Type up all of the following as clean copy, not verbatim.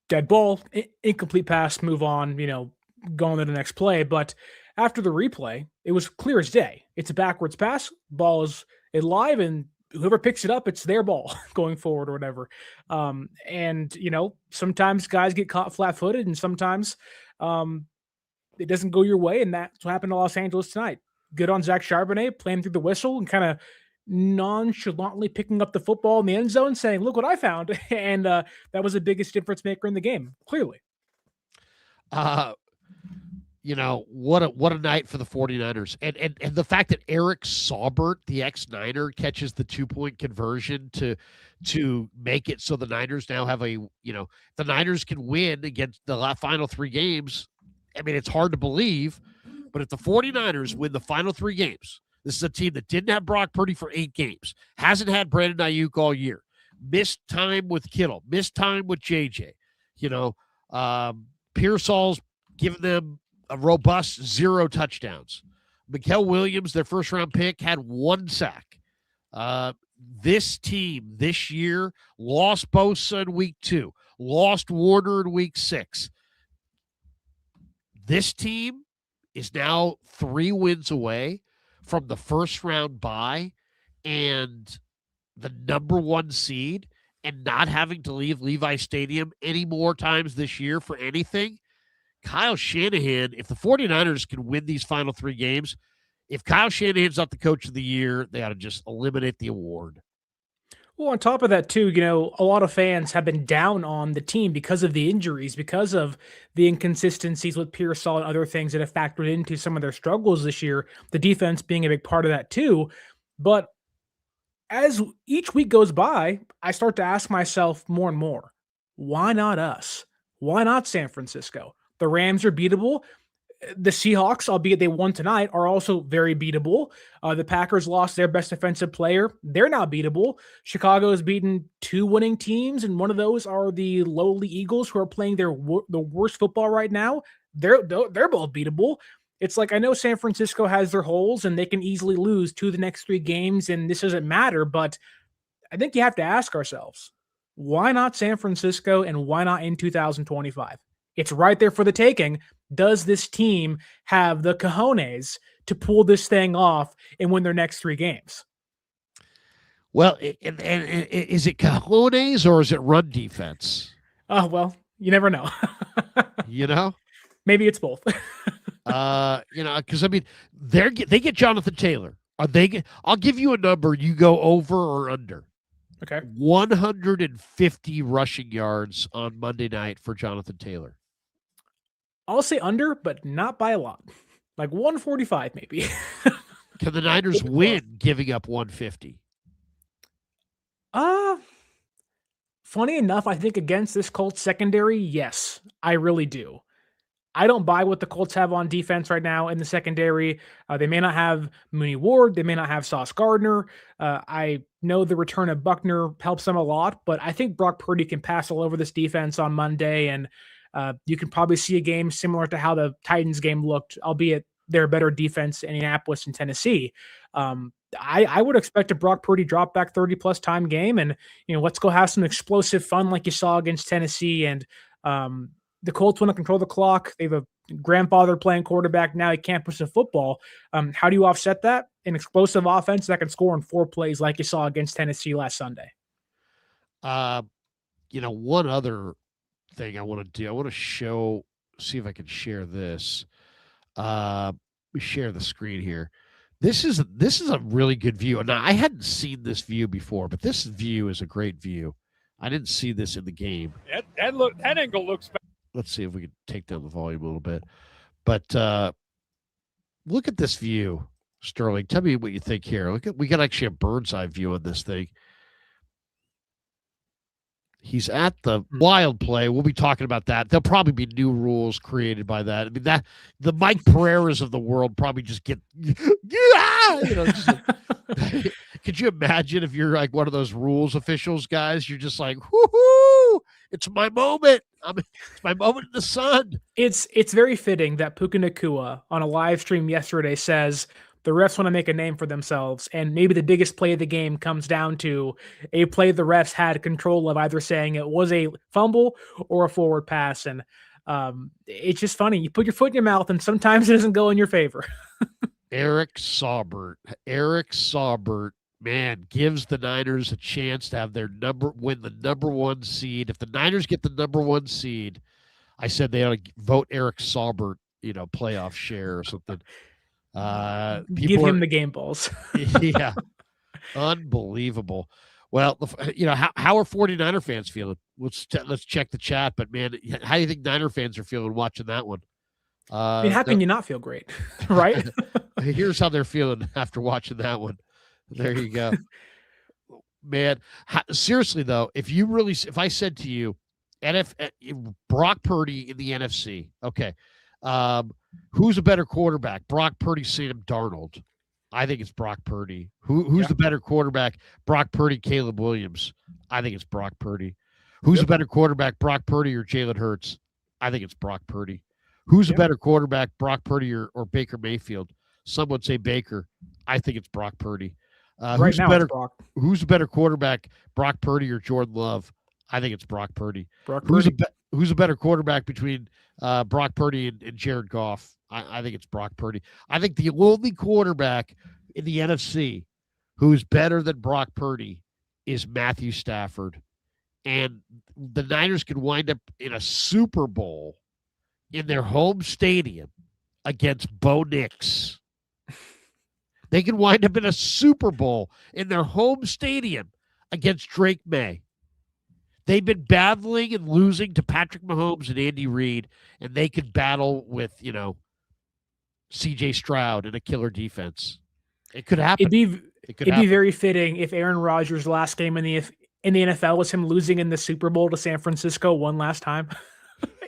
dead ball, incomplete pass, move on, go on to the next play. But after the replay, it was clear as day. It's a backwards pass, ball is live, and whoever picks it up, it's their ball going forward or whatever. And sometimes guys get caught flat-footed, and sometimes it doesn't go your way, and that's what happened to Los Angeles tonight. Good on Zach Charbonnet playing through the whistle and kind of nonchalantly picking up the football in the end zone, saying, "Look what I found," and that was the biggest difference maker in the game. Clearly, what a night for the 49ers, and the fact that Eric Saubert, the ex-Niner, catches the 2-point conversion to make it so the Niners now have the Niners can win against the final 3 games. I mean, it's hard to believe, but if the 49ers win the final 3 games, this is a team that didn't have Brock Purdy for 8 games, hasn't had Brandon Ayuk all year, missed time with Kittle, missed time with JJ. Pearsall's given them a robust 0 touchdowns. Mikael Williams, their first-round pick, had 1 sack. This team this year lost Bosa in week 2, lost Warner in week 6. This team is now 3 wins away from the first-round bye and the number 1 seed, and not having to leave Levi Stadium any more times this year for anything. Kyle Shanahan, if the 49ers can win these final 3 games, if Kyle Shanahan's not the coach of the year, they ought to just eliminate the award. Well, on top of that, too, a lot of fans have been down on the team because of the injuries, because of the inconsistencies with Pearsall and other things that have factored into some of their struggles this year, the defense being a big part of that, too. But as each week goes by, I start to ask myself more and more, why not us? Why not San Francisco? The Rams are beatable. The Seahawks, albeit they won tonight, are also very beatable. The Packers lost their best defensive player. They're not beatable. Chicago has beaten 2 winning teams, and one of those are the lowly Eagles, who are playing the worst football right now. They're both beatable. It's like, I know San Francisco has their holes, and they can easily lose 2 of the next 3 games, and this doesn't matter. But I think you have to ask ourselves, why not San Francisco, and why not in 2025? It's right there for the taking. Does this team have the cojones to pull this thing off and win their next 3 games? Well, and is it cojones or is it run defense? Oh, well, you never know. Maybe it's both. Because I mean, they get Jonathan Taylor. I'll give you a number. You go over or under. Okay. 150 rushing yards on Monday night for Jonathan Taylor. I'll say under, but not by a lot. Like 145, maybe. Can the Niners win giving up 150? Funny enough, I think against this Colts secondary, yes, I really do. I don't buy what the Colts have on defense right now in the secondary. They may not have Mooney Ward. They may not have Sauce Gardner. I know the return of Buckner helps them a lot, but I think Brock Purdy can pass all over this defense on Monday, and you can probably see a game similar to how the Titans game looked, albeit they're a better defense in Indianapolis and Tennessee. I would expect a Brock Purdy drop back 30-plus time game, and let's go have some explosive fun like you saw against Tennessee. And the Colts want to control the clock. They have a grandfather playing quarterback now. He can't push the football. How do you offset that? An explosive offense that can score in 4 plays like you saw against Tennessee last Sunday. One other thing I want to do, I want to see if I can share this. We share the screen here. This is a really good view. Now, I hadn't seen this view before, but this view is a great view. I didn't see this in the game. That angle looks better. Let's see if we can take down the volume a little bit. But look at this view, Sterling. Tell me what you think here. We got actually a bird's eye view on this thing. He's at the wild play. We'll be talking about that. There'll probably be new rules created by that. I mean, that the Mike Pereiras of the world probably just get, could you imagine if you're like one of those rules officials guys? You're just like, whoo-hoo, it's my moment. It's my moment in the sun. It's very fitting that Puka Nacua on a live stream yesterday says the refs want to make a name for themselves. And maybe the biggest play of the game comes down to a play the refs had control of, either saying it was a fumble or a forward pass. And it's just funny. You put your foot in your mouth and sometimes it doesn't go in your favor. Eric Saubert, man, gives the Niners a chance to have win the number 1 seed. If the Niners get the number 1 seed, I said they ought to vote Eric Saubert, playoff share or something. Give him the game balls. Yeah. Unbelievable. Well, how are 49er fans feeling? Let's check the chat. But man, how do you think Niner fans are feeling watching that one? I mean, how can you not feel great, right? Here's how they're feeling after watching that one. There you go, man. Seriously though, if I said to you, Brock Purdy in the NFC, okay, who's a better quarterback, Brock Purdy, Sam Darnold? I think it's Brock Purdy. Who's the better quarterback? Brock Purdy, Caleb Williams. I think it's Brock Purdy. Who's a better quarterback, Brock Purdy or Jalen Hurts? I think it's Brock Purdy. Who's a better quarterback, Brock Purdy or Baker Mayfield? Some would say Baker. I think it's Brock Purdy. Who's a better quarterback, Brock Purdy or Jordan Love? I think it's Brock Purdy. Who's a better quarterback between Brock Purdy and Jared Goff? I think it's Brock Purdy. I think the only quarterback in the NFC who's better than Brock Purdy is Matthew Stafford. And the Niners could wind up in a Super Bowl in their home stadium against Bo Nix. They could wind up in a Super Bowl in their home stadium against Drake May. They've been battling and losing to Patrick Mahomes and Andy Reid, and they could battle with, C.J. Stroud and a killer defense. It could happen. It'd be very fitting if Aaron Rodgers' last game in the NFL was him losing in the Super Bowl to San Francisco one last time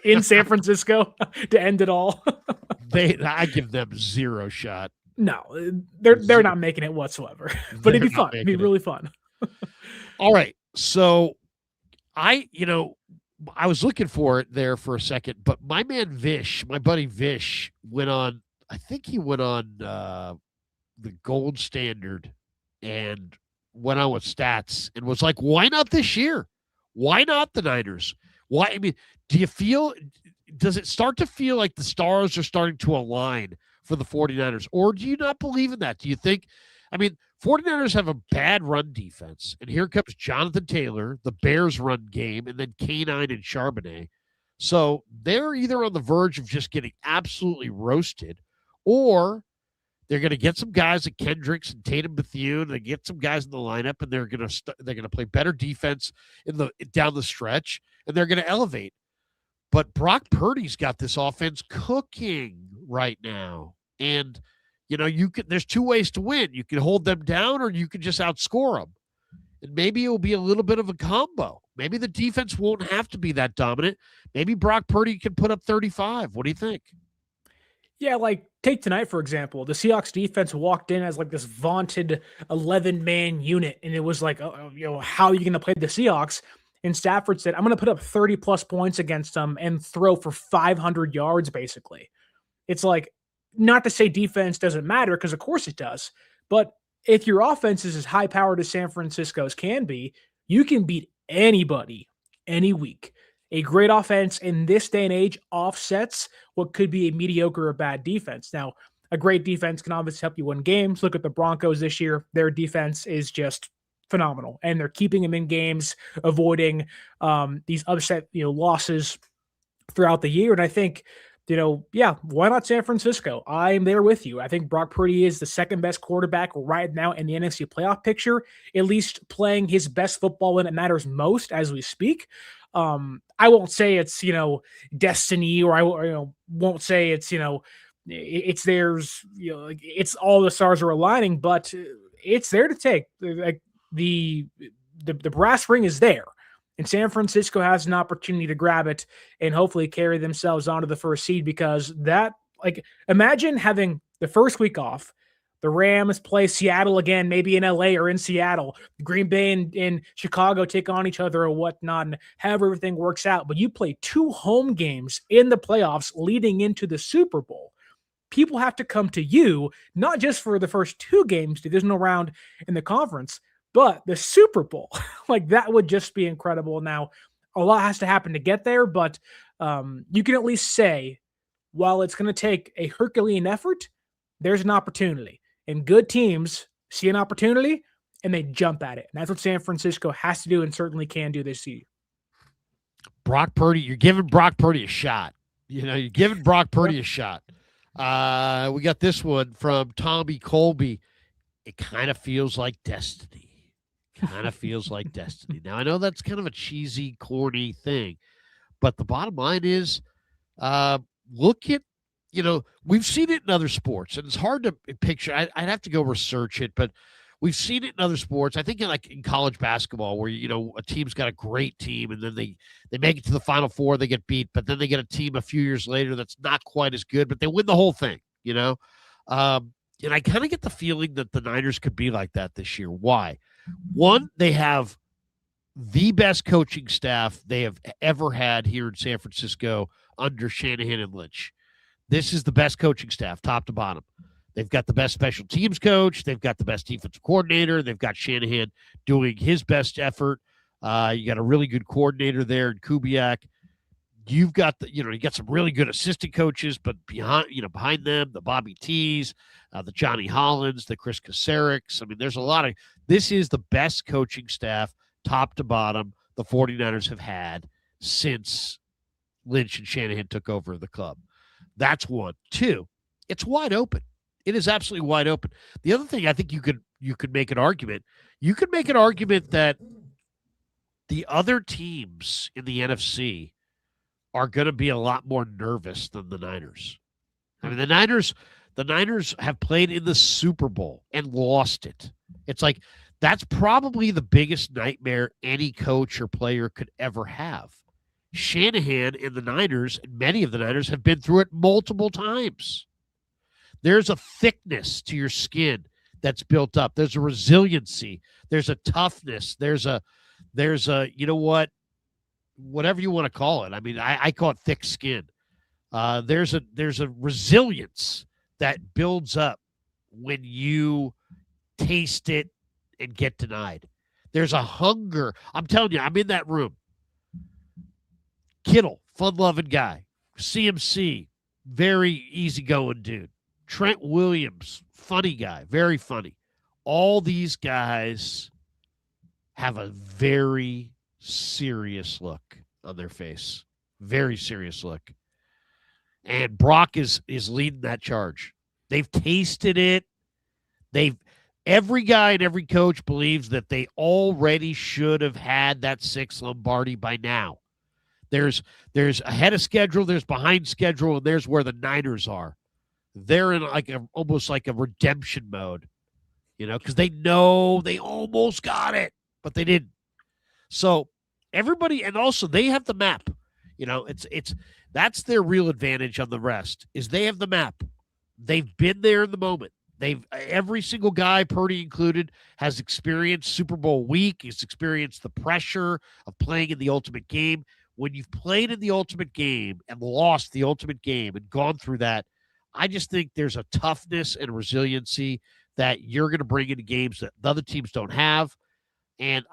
in San Francisco to end it all. I give them zero shot. No, they're not making it whatsoever. But it'd be fun. It'd be really fun. All right. So I was looking for it there for a second, but my buddy Vish went on the Gold Standard and went on with stats and was like, why not this year? Why not the Niners? Why? I mean, does it start to feel like the stars are starting to align for the 49ers? Or do you not believe in that? Do you think, 49ers have a bad run defense, and here comes Jonathan Taylor, the Bears run game, and then K9 and Charbonnet. So they're either on the verge of just getting absolutely roasted, or they're going to get some guys like Kendricks and Tatum Bethune. They get some guys in the lineup, and they're going to play better defense down the stretch, and they're going to elevate. But Brock Purdy's got this offense cooking right now, and there's two ways to win. You can hold them down, or you can just outscore them. And maybe it will be a little bit of a combo. Maybe the defense won't have to be that dominant. Maybe Brock Purdy can put up 35. What do you think? Yeah, like take tonight, for example. The Seahawks defense walked in as like this vaunted 11-man unit. And it was like, how are you going to play the Seahawks? And Stafford said, I'm going to put up 30-plus points against them and throw for 500 yards, basically. It's like, not to say defense doesn't matter, because of course it does. But if your offense is as high-powered as San Francisco's can be, you can beat anybody any week. A great offense in this day and age offsets what could be a mediocre or bad defense. Now, a great defense can obviously help you win games. Look at the Broncos this year. Their defense is just phenomenal, and they're keeping them in games, avoiding these upset losses throughout the year. And I think, why not San Francisco? I'm there with you. I think Brock Purdy is the second best quarterback right now in the NFC playoff picture, at least playing his best football when it matters most as we speak. I won't say it's, destiny, or I won't say it's, it's theirs, it's all the stars are aligning, but it's there to take. Like the brass ring is there. And San Francisco has an opportunity to grab it and hopefully carry themselves onto the first seed, because imagine having the first week off. The Rams play Seattle again, maybe in LA or in Seattle. Green Bay and Chicago take on each other or whatnot, and however everything works out. But you play 2 home games in the playoffs leading into the Super Bowl. people have to come to you, not just for the first 2 games, the divisional round in the conference, but the Super Bowl. Like, that would just be incredible. Now, a lot has to happen to get there, but you can at least say, while it's going to take a Herculean effort, there's an opportunity. And good teams see an opportunity and they jump at it. And that's what San Francisco has to do and certainly can do this year. Brock Purdy, you're giving Brock Purdy a shot. You're giving Brock Purdy a shot. We got this one from Tommy Colby. It kind of feels like destiny. Kind of feels like destiny. Now, I know that's kind of a cheesy, corny thing, but the bottom line is, look at, we've seen it in other sports, and it's hard to picture. I'd have to go research it, but we've seen it in other sports. I think in college basketball where, a team's got a great team and then they make it to the Final Four, they get beat, but then they get a team a few years later that's not quite as good, but they win the whole thing, And I kind of get the feeling that the Niners could be like that this year. Why? One, they have the best coaching staff they have ever had here in San Francisco under Shanahan and Lynch. This is the best coaching staff, top to bottom. They've got the best special teams coach. They've got the best defensive coordinator. They've got Shanahan doing his best effort. You got a really good coordinator there in Kubiak. You've got you got some really good assistant coaches, but behind them, the Bobby T's, the Johnny Hollands, the Chris Kacericks. I mean, there's a lot of, this is the best coaching staff, top to bottom, the 49ers have had since Lynch and Shanahan took over the club. That's one. Two, it's wide open. It is absolutely wide open. The other thing I think you could make an argument. You could make an argument that the other teams in the NFC are going to be a lot more nervous than the Niners. I mean, the Niners have played in the Super Bowl and lost it. It's like, that's probably the biggest nightmare any coach or player could ever have. Shanahan and the Niners, and many of the Niners, have been through it multiple times. There's a thickness to your skin that's built up. There's a resiliency. There's a toughness. There's a whatever you want to call it. I mean, I call it thick skin. There's a resilience that builds up when you taste it and get denied. There's a hunger. I'm telling you, I'm in that room. Kittle, fun-loving guy. CMC, very easygoing dude. Trent Williams, funny guy, very funny. All these guys have a very serious look on their face. Very serious look. And Brock is leading that charge. They've tasted it. Every guy and every coach believes that they already should have had that 6th Lombardi by now. There's ahead of schedule, there's behind schedule, and there's where the Niners are. They're in almost like a redemption mode, because they know they almost got it, but they didn't. So everybody, and also they have the map. That's their real advantage on the rest, is they have the map. They've been there in the moment. Every single guy, Purdy included, has experienced Super Bowl week. He's experienced the pressure of playing in the ultimate game. When you've played in the ultimate game and lost the ultimate game and gone through that, I just think there's a toughness and resiliency that you're going to bring into games that the other teams don't have. And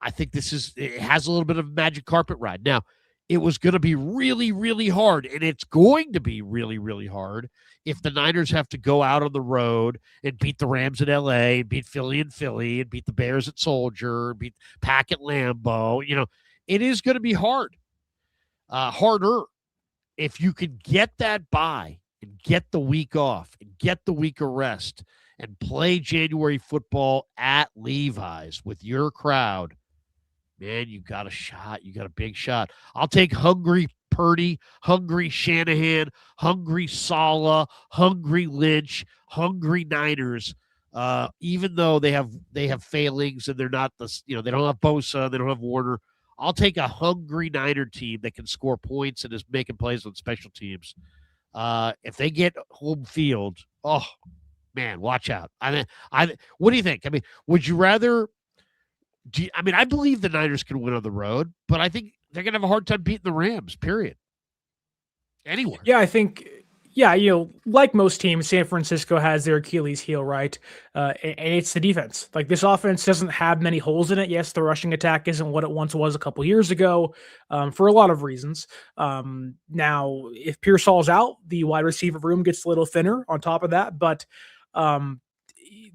I think it has a little bit of a magic carpet ride. Now, it was going to be really, really hard, and it's going to be really, really hard if the Niners have to go out on the road and beat the Rams in L.A., and beat Philly in Philly, and beat the Bears at Soldier, beat Pack at Lambeau. It is going to be hard. Harder. If you could get that bye and get the week off and get the week of rest and play January football at Levi's with your crowd, man, you got a shot. You got a big shot. I'll take hungry Purdy, hungry Shanahan, hungry Saleh, hungry Lynch, hungry Niners. Even though they have failings and they're not they don't have Bosa, they don't have Warner. I'll take a hungry Niner team that can score points and is making plays on special teams. If they get home field, oh man, watch out. What do you think? I mean, would you rather? I believe the Niners can win on the road, but I think they're going to have a hard time beating the Rams, period. Anywhere. Yeah, I think Yeah, like most teams, San Francisco has their Achilles heel, right? And it's the defense. Like, this offense doesn't have many holes in it. Yes, the rushing attack isn't what it once was a couple years ago, for a lot of reasons. Now, if Pearsall's out, the wide receiver room gets a little thinner on top of that. But um,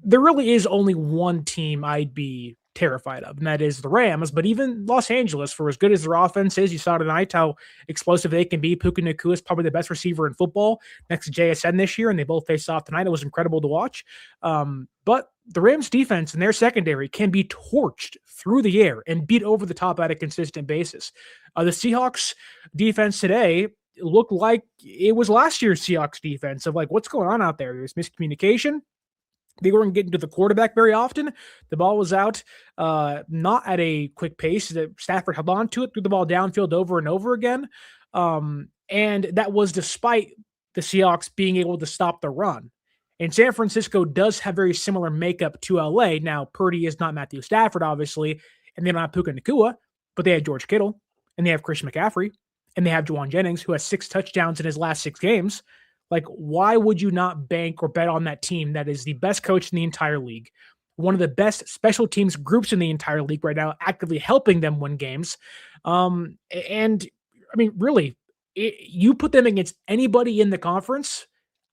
there really is only one team I'd be terrified of, and that is the Rams. But even Los Angeles, for as good as their offense is, you saw tonight how explosive they can be. Puka Nacua is probably the best receiver in football next to JSN this year, and they both faced off tonight. It was incredible to watch. But the Rams defense and their secondary can be torched through the air and beat over the top at a consistent basis. The Seahawks defense today looked like it was last year's Seahawks defense of like, what's going on out there? There's miscommunication. They weren't getting to the quarterback very often. The ball was out, not at a quick pace. Stafford held on to it, threw the ball downfield over and over again. And that was despite the Seahawks being able to stop the run. And San Francisco does have very similar makeup to LA. Now, Purdy is not Matthew Stafford, obviously, and they don't have Puka Nacua, but they have George Kittle, and they have Christian McCaffrey, and they have Juwan Jennings, who has 6 touchdowns in his last 6 games. Like, why would you not bank or bet on that team that is the best coach in the entire league, one of the best special teams groups in the entire league right now, actively helping them win games? And I mean, really, you put them against anybody in the conference,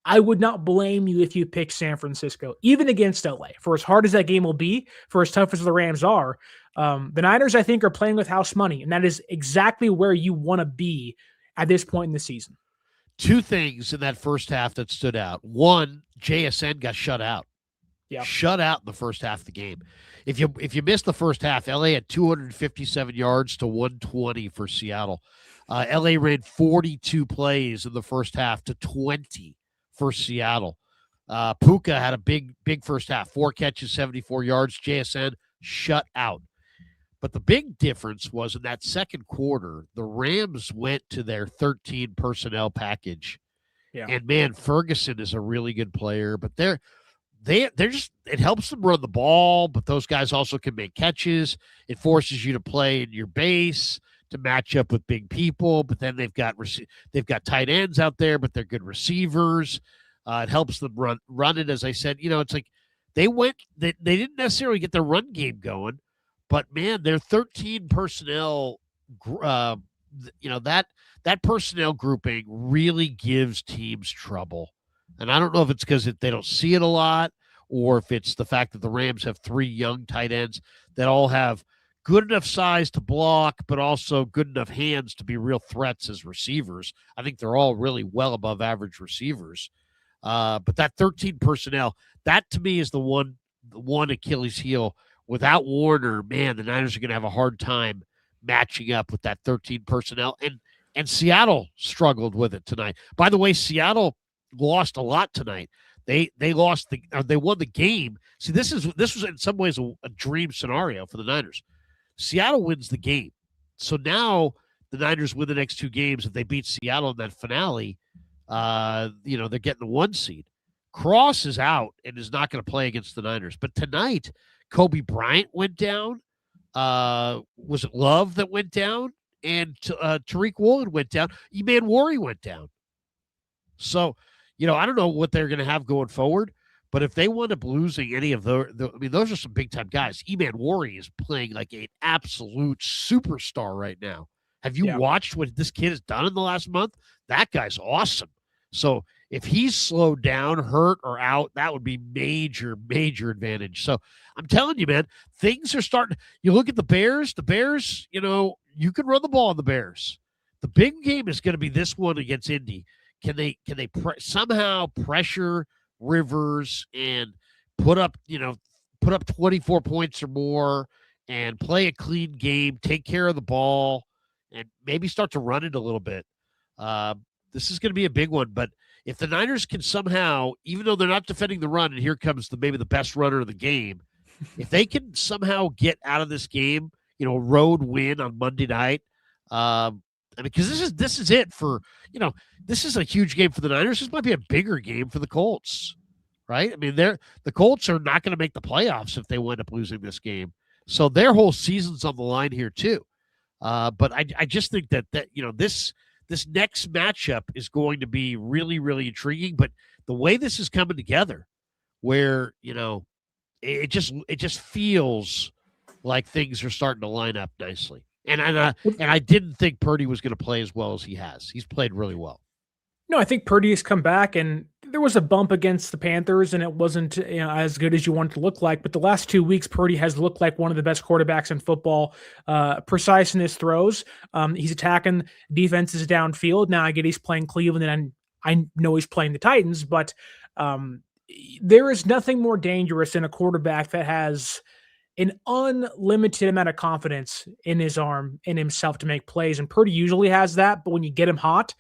I would not blame you if you pick San Francisco, even against LA. For as hard as that game will be, for as tough as the Rams are, the Niners, I think, are playing with house money, and that is exactly where you want to be at this point in the season. 2 things in that first half that stood out. One, JSN got shut out. Yeah. Shut out in the first half of the game. If you missed the first half, LA had 257 yards to 120 for Seattle. LA ran 42 plays in the first half to 20 for Seattle. Puka had a big first half, 4 catches, 74 yards. JSN shut out. But the big difference was in that second quarter, the Rams went to their 13 personnel package. Yeah. And man, Ferguson is a really good player, but they're just, it helps them run the ball, but those guys also can make catches. It forces you to play in your base to match up with big people, but then they've got tight ends out there, but they're good receivers. It helps them run it. As I said, it's like they didn't necessarily get their run game going. But man, their 13 personnel, that personnel grouping really gives teams trouble. And I don't know if it's because they don't see it a lot, or if it's the fact that the Rams have 3 young tight ends that all have good enough size to block, but also good enough hands to be real threats as receivers. I think they're all really well above average receivers. But that 13 personnel, that to me is the one Achilles heel. Without Warner, man, the Niners are going to have a hard time matching up with that 13 personnel. And Seattle struggled with it tonight. By the way, Seattle lost a lot tonight. They won the game. See, this was in some ways a dream scenario for the Niners. Seattle wins the game. So now the Niners win the next 2 games. If they beat Seattle in that finale, they're getting the 1 seed. Cross is out and is not going to play against the Niners. But tonight, Kobe Bryant went down. Was it Love that went down? And Tariq Woolen went down. Eman Wari went down. So, I don't know what they're going to have going forward, but if they wind up losing any of those are some big-time guys. Eman Wari is playing like an absolute superstar right now. Have you watched what this kid has done in the last month? That guy's awesome. So if he's slowed down, hurt, or out, that would be major, major advantage. So I'm telling you, man, things are starting. You look at the Bears, you can run the ball on the Bears. The big game is going to be this one against Indy. Can they somehow pressure Rivers and put up 24 points or more and play a clean game, take care of the ball, and maybe start to run it a little bit? This is going to be a big one, but if the Niners can somehow, even though they're not defending the run, and here comes maybe the best runner of the game, if they can somehow get out of this game, road win on Monday night, because this is it for, this is a huge game for the Niners. This might be a bigger game for the Colts, right? I mean, the Colts are not going to make the playoffs if they wind up losing this game. So their whole season's on the line here too. But I just think that this next matchup is going to be really, really intriguing. But the way this is coming together, where it just feels like things are starting to line up nicely. And I didn't think Purdy was going to play as well as he has. He's played really well. No, I think Purdy has come back, and there was a bump against the Panthers, and it wasn't as good as you want it to look like. But the last 2 weeks, Purdy has looked like one of the best quarterbacks in football, precise in his throws. He's attacking defenses downfield. Now I get he's playing Cleveland, and I know he's playing the Titans, but there is nothing more dangerous than a quarterback that has an unlimited amount of confidence in his arm, in himself to make plays. And Purdy usually has that, but when you get him hot,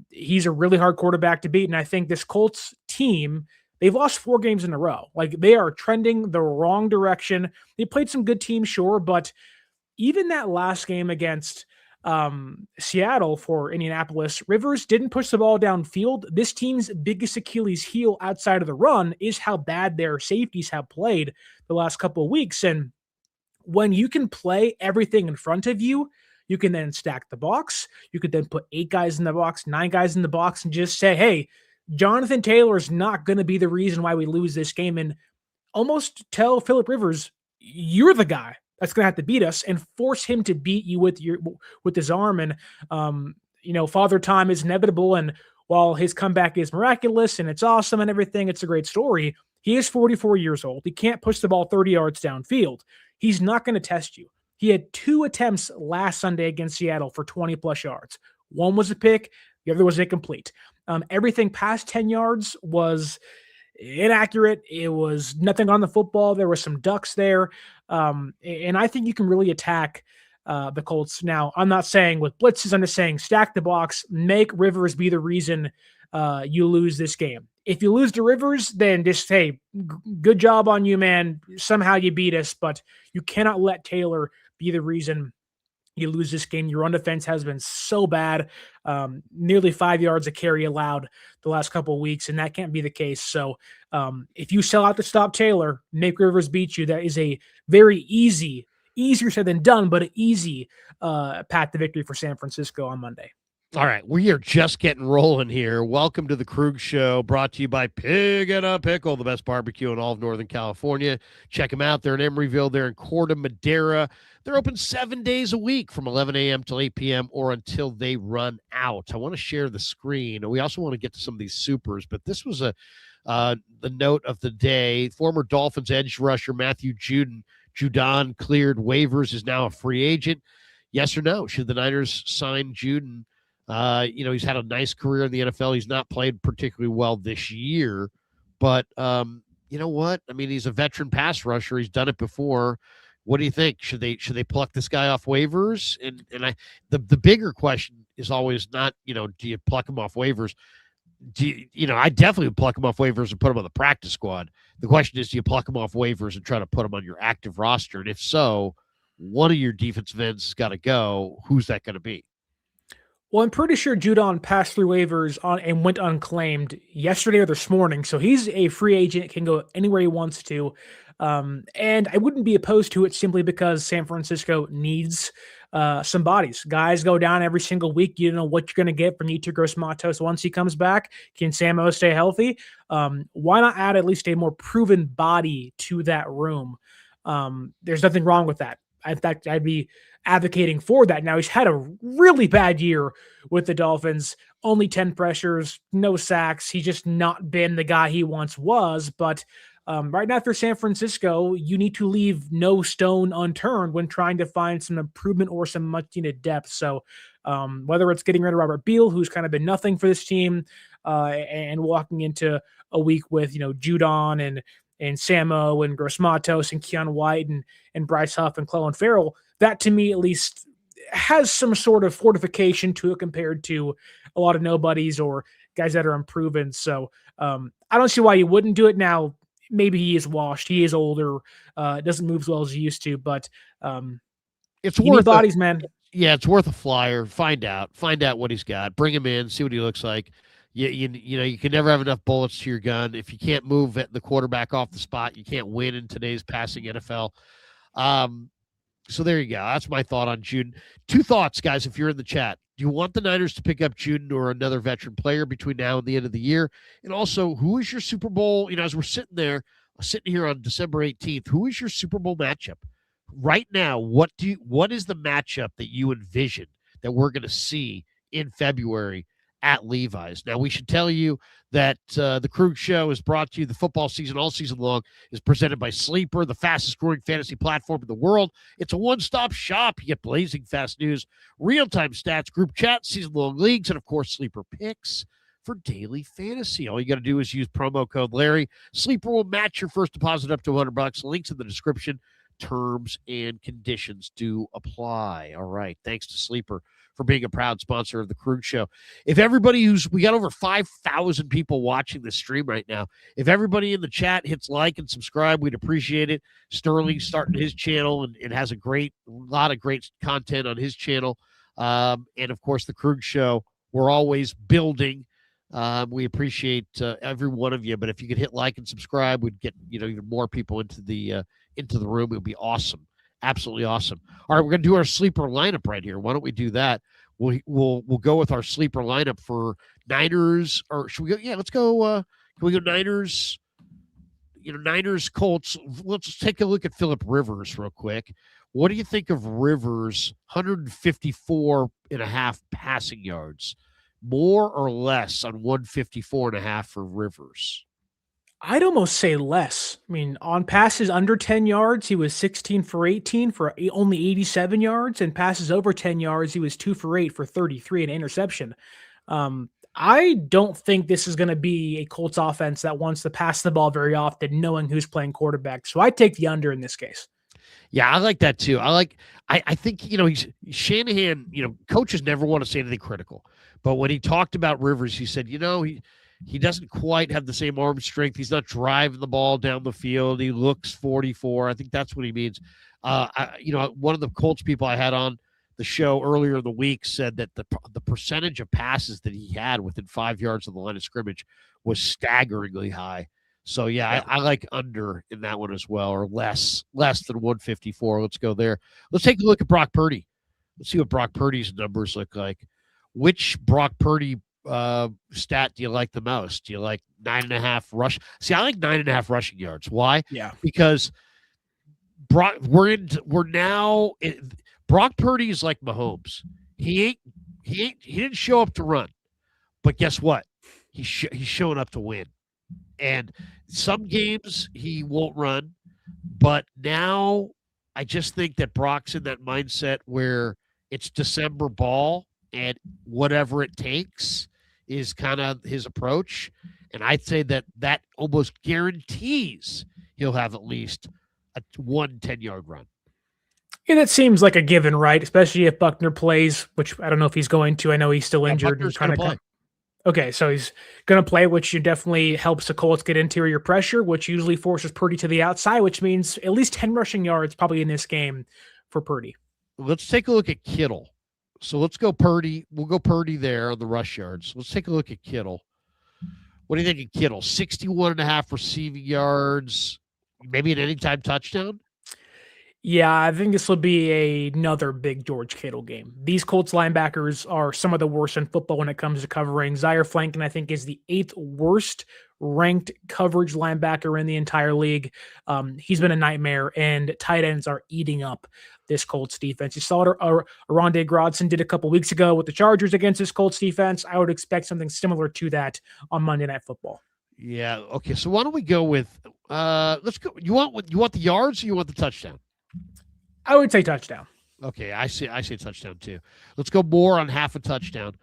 he's a really hard quarterback to beat. And I think this Colts team, they've lost 4 games in a row. Like, they are trending the wrong direction. They played some good teams, sure, but even that last game against Seattle for Indianapolis, Rivers didn't push the ball downfield. This team's biggest Achilles heel outside of the run is how bad their safeties have played the last couple of weeks. And when you can play everything in front of you, you can then stack the box. You could then put 8 guys in the box, 9 guys in the box, and just say, hey, Jonathan Taylor is not going to be the reason why we lose this game. And almost tell Phillip Rivers, you're the guy that's going to have to beat us, and force him to beat you with his arm. And, Father Time is inevitable. And while his comeback is miraculous and it's awesome and everything, it's a great story. He is 44 years old. He can't push the ball 30 yards downfield. He's not going to test you. He had 2 attempts last Sunday against Seattle for 20 plus yards. One was a pick. The other was incomplete. Everything past 10 yards was inaccurate. It was nothing on the football. There were some ducks there. And I think you can really attack the Colts. Now, I'm not saying with blitzes, I'm just saying stack the box, make Rivers be the reason you lose this game. If you lose to Rivers, then just, hey, good job on you, man. Somehow you beat us, but you cannot let Taylor be the reason you lose this game. Your run defense has been so bad, nearly 5 yards a carry allowed the last couple of weeks, and that can't be the case. So if you sell out to stop Taylor, make Rivers beat you, that is a very easier said than done, but an easy path to victory for San Francisco on Monday. All right, we are just getting rolling here. Welcome to the Krug Show, brought to you by Pig and a Pickle, the best barbecue in all of Northern California. Check them out. They're in Emeryville. They're in Corte Madera. They're open 7 days a week from 11 a.m. till 8 p.m. or until they run out. I want to share the screen. We also want to get to some of these supers, but this was the note of the day. Former Dolphins edge rusher Matthew Judon cleared waivers, is now a free agent. Yes or no? Should the Niners sign Judon? He's had a nice career in the NFL. He's not played particularly well this year, but you know what? I mean, he's a veteran pass rusher. He's done it before. What do you think? Should they pluck this guy off waivers? And the bigger question is always not, do you pluck him off waivers? I definitely would pluck him off waivers and put him on the practice squad. The question is, do you pluck him off waivers and try to put him on your active roster? And if so, one of your defensive ends has got to go. Who's that going to be? Well, I'm pretty sure Judon passed through waivers and went unclaimed yesterday or this morning. So he's a free agent, can go anywhere he wants to. And I wouldn't be opposed to it simply because San Francisco needs some bodies. Guys go down every single week. You don't know what you're going to get from Yetur Gross-Matos once he comes back. Can Samo stay healthy? Why not add at least a more proven body to that room? There's nothing wrong with that. In fact, I'd be advocating for that. Now, he's had a really bad year with the Dolphins, only 10 pressures, no sacks. He's just not been the guy he once was. But right now for San Francisco, you need to leave no stone unturned when trying to find some improvement or some much needed depth. So whether it's getting rid of Robert Beal, who's kind of been nothing for this team, and walking into a week with, Judon and Samo and Gross-Matos and Keon White and Bryce Huff and Clellan Ferrell, that to me at least has some sort of fortification to it compared to a lot of nobodies or guys that are unproven. So I don't see why you wouldn't do it now. Maybe he is washed. He is older. Doesn't move as well as he used to, but it's worth bodies, man. Yeah, it's worth a flyer. Find out what he's got. Bring him in. See what he looks like. You can never have enough bullets to your gun. If you can't move the quarterback off the spot, you can't win in today's passing NFL. So there you go. That's my thought on Juden. 2 thoughts, guys, if you're in the chat. Do you want the Niners to pick up Juden or another veteran player between now and the end of the year? And also, who is your Super Bowl? As we're sitting here on December 18th, who is your Super Bowl matchup? Right now, what is the matchup that you envision that we're going to see in February at Levi's? Now, we should tell you that the Kreuger Show is brought to you, the football season all season long is presented by Sleeper, the fastest growing fantasy platform in the world. It's a one-stop shop. You get blazing fast news, real-time stats, group chat, season-long leagues, and, of course, Sleeper picks for daily fantasy. All you got to do is use promo code Larry. Sleeper will match your first deposit up to $100. Links in the description. Terms and conditions do apply. All right. Thanks to Sleeper for being a proud sponsor of the Kreuger Show. If everybody we got over 5,000 people watching this stream right now. If everybody in the chat hits like and subscribe, we'd appreciate it. Sterling's starting his channel and has a lot of great content on his channel. And of course, the Kreuger Show, we're always building. We appreciate every one of you, but if you could hit like and subscribe, we'd get even more people into the room. It would be awesome, absolutely awesome. All right, we're gonna do our sleeper lineup right here. Why don't we do that? We'll go with our sleeper lineup for Niners, or should we go? Yeah, let's go. Can we go Niners? Niners Colts. Let's take a look at Phillip Rivers real quick. What do you think of Rivers? 154.5 passing yards. More or less on 154.5 for Rivers? I'd almost say less. I mean, on passes under 10 yards, he was 16 for 18 for only 87 yards, and passes over 10 yards, he was 2 for 8 for 33 and interception. I don't think this is going to be a Colts offense that wants to pass the ball very often, knowing who's playing quarterback. So I take the under in this case. Yeah, I like that too. I think, he's Shanahan, coaches never want to say anything critical. But when he talked about Rivers, he said, he doesn't quite have the same arm strength. He's not driving the ball down the field. He looks 44. I think that's what he means. One of the Colts people I had on the show earlier in the week said that the percentage of passes that he had within 5 yards of the line of scrimmage was staggeringly high. So, yeah. I like under in that one as well, or less than 154. Let's go there. Let's take a look at Brock Purdy. Let's see what Brock Purdy's numbers look like. Which Brock Purdy stat do you like the most? Do you like 9.5 rush? See, I like 9.5 rushing yards. Why? Yeah. Because Brock Purdy is like Mahomes. He didn't show up to run, but guess what? He's showing up to win. And some games he won't run, but now I just think that Brock's in that mindset where it's December ball and whatever it takes is kind of his approach. And I'd say that almost guarantees he'll have at least a 10-yard run. Yeah, that seems like a given, right? Especially if Buckner plays, which I don't know if he's going to. I know he's still injured. Buckner's gonna play. Okay, so he's going to play, which definitely helps the Colts get interior pressure, which usually forces Purdy to the outside, which means at least 10 rushing yards probably in this game for Purdy. Let's take a look at Kittle. So let's go Purdy. We'll go Purdy there on the rush yards. Let's take a look at Kittle. What do you think of Kittle? 61.5 receiving yards, maybe an anytime touchdown? Yeah, I think this will be another big George Kittle game. These Colts linebackers are some of the worst in football when it comes to covering. Zaire Franklin, I think, is the 8th worst ranked coverage linebacker in the entire league. He's been a nightmare, and tight ends are eating up this Colts defense. You saw what Rondé Grodson did a couple weeks ago with the Chargers against this Colts defense. I would expect something similar to that on Monday Night Football. Yeah. Okay. So why don't we go with let's go. You want the yards or you want the touchdown? I would say touchdown. Okay, I say touchdown too. Let's go more on half a touchdown.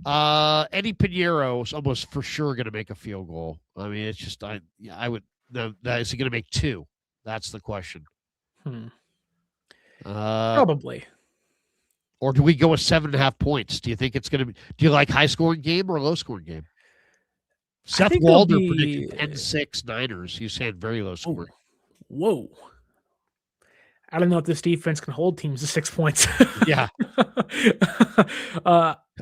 Eddie Pinheiro is almost for sure going to make a field goal. I mean, it's just I would. No, is he going to make 2? That's the question. Probably. Or do we go with 7.5 points? Do you think it's going to be? Do you like high scoring game or a low scoring game? Seth Walder predicted 10-6 Niners. He's saying very low scoring. Whoa. I don't know if this defense can hold teams to 6 points. Yeah.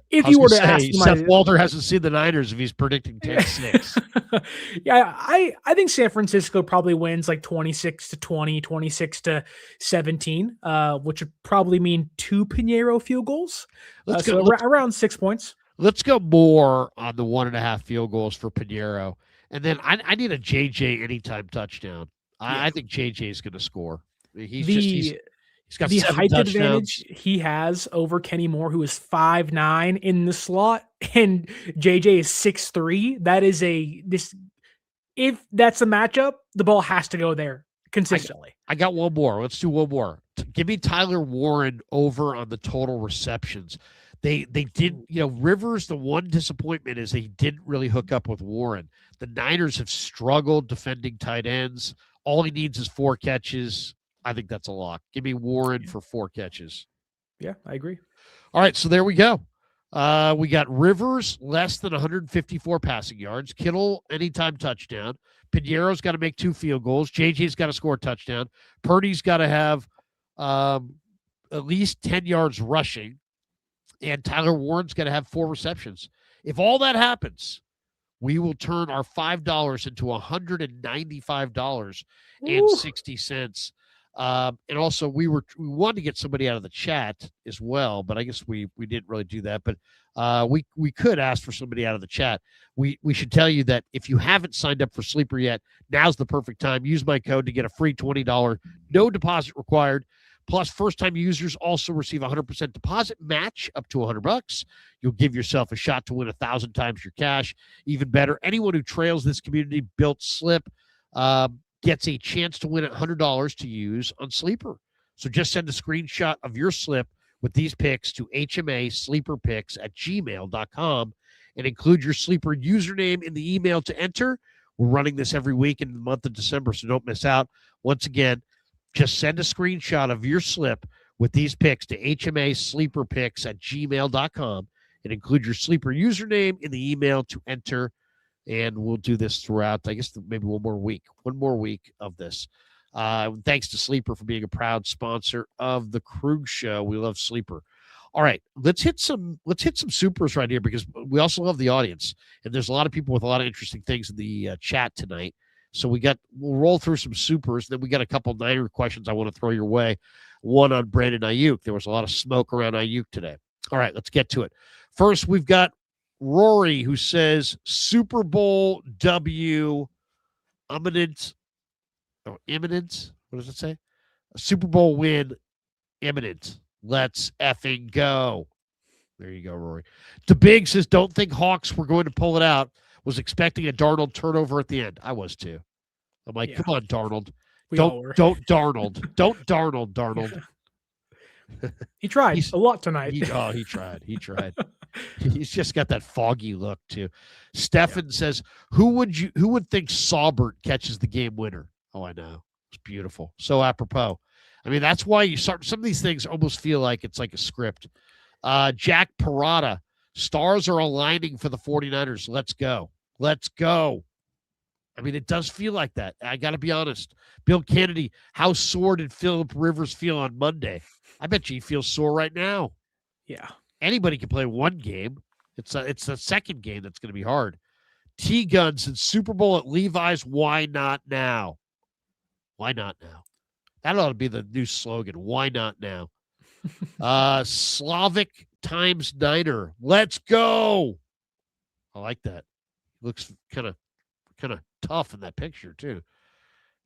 If I was you were gonna to ask say, me Seth Walter hasn't seen the Niners if he's predicting 10-6. yeah, I think San Francisco probably wins like 26-20, 26-17, which would probably mean 2 Pinheiro field goals. Let's So go. around 6 points. Let's go more on the 1.5 field goals for Pinheiro. And then I need a JJ anytime touchdown. Yeah. I think JJ is going to score. He's got The 7 height touchdowns. advantage he has over Kenny Moore, who is 5'9" in the slot, and JJ is 6'3". That is if that's a matchup, the ball has to go there consistently. I got one more. Let's do one more. Give me Tyler Warren over on the total receptions. They did, Rivers, the one disappointment is they didn't really hook up with Warren. The Niners have struggled defending tight ends. All he needs is 4 catches. I think that's a lock. Give me Warren for 4 catches. Yeah, I agree. All right, so there we go. We got Rivers, less than 154 passing yards. Kittle, anytime touchdown. Pinheiro's got to make 2 field goals. JJ's got to score a touchdown. Purdy's got to have at least 10 yards rushing. And Tyler Warren's got to have 4 receptions. If all that happens, we will turn our $5 into $195.60. And also, we wanted to get somebody out of the chat as well, but I guess we didn't really do that. But we could ask for somebody out of the chat. We should tell you that if you haven't signed up for Sleeper yet, now's the perfect time. Use my code to get a free $20, no deposit required. Plus, first-time users also receive a 100% deposit match up to $100. You'll give yourself a shot to win 1,000 times your cash. Even better, anyone who trails this community-built slip gets a chance to win $100 to use on Sleeper. So just send a screenshot of your slip with these picks to hmasleeperpicks@gmail.com and include your Sleeper username in the email to enter. We're running this every week in the month of December, so don't miss out. Once again, just send a screenshot of your slip with these picks to hmasleeperpicks@gmail.com and include your Sleeper username in the email to enter. And we'll do this throughout, I guess, maybe one more week of this. Thanks to Sleeper for being a proud sponsor of the Krug Show. We love Sleeper. All right, let's hit some supers right here because we also love the audience. And there's a lot of people with a lot of interesting things in the chat tonight. So we'll roll through some supers. Then we got a couple Niner questions I want to throw your way. One on Brandon Ayuk. There was a lot of smoke around Ayuk today. All right, let's get to it. First, we've got Rory, who says Super Bowl W imminent. What does it say? A Super Bowl win imminent. Let's effing go. There you go, Rory. DeBig says, don't think Hawks were going to pull it out. Was expecting a Darnold turnover at the end. I was too. I'm like, come on, Darnold. Don't Darnold. Don't Darnold. He tried a lot tonight. He tried. He's just got that foggy look too. Stefan says, who would think Saubert catches the game winner? Oh, I know. It's beautiful. So apropos. I mean, that's why you start some of these things almost feel like it's like a script. Jack Parada, stars are aligning for the 49ers. Let's go. I mean, it does feel like that. I got to be honest. Bill Kennedy, how sore did Phillip Rivers feel on Monday? I bet you he feels sore right now. Yeah. Anybody can play one game. It's the second game that's going to be hard. T-Guns and Super Bowl at Levi's. Why not now? That ought to be the new slogan. Why not now? Slavic times Niner. Let's go. I like that. Looks kind of tough in that picture too.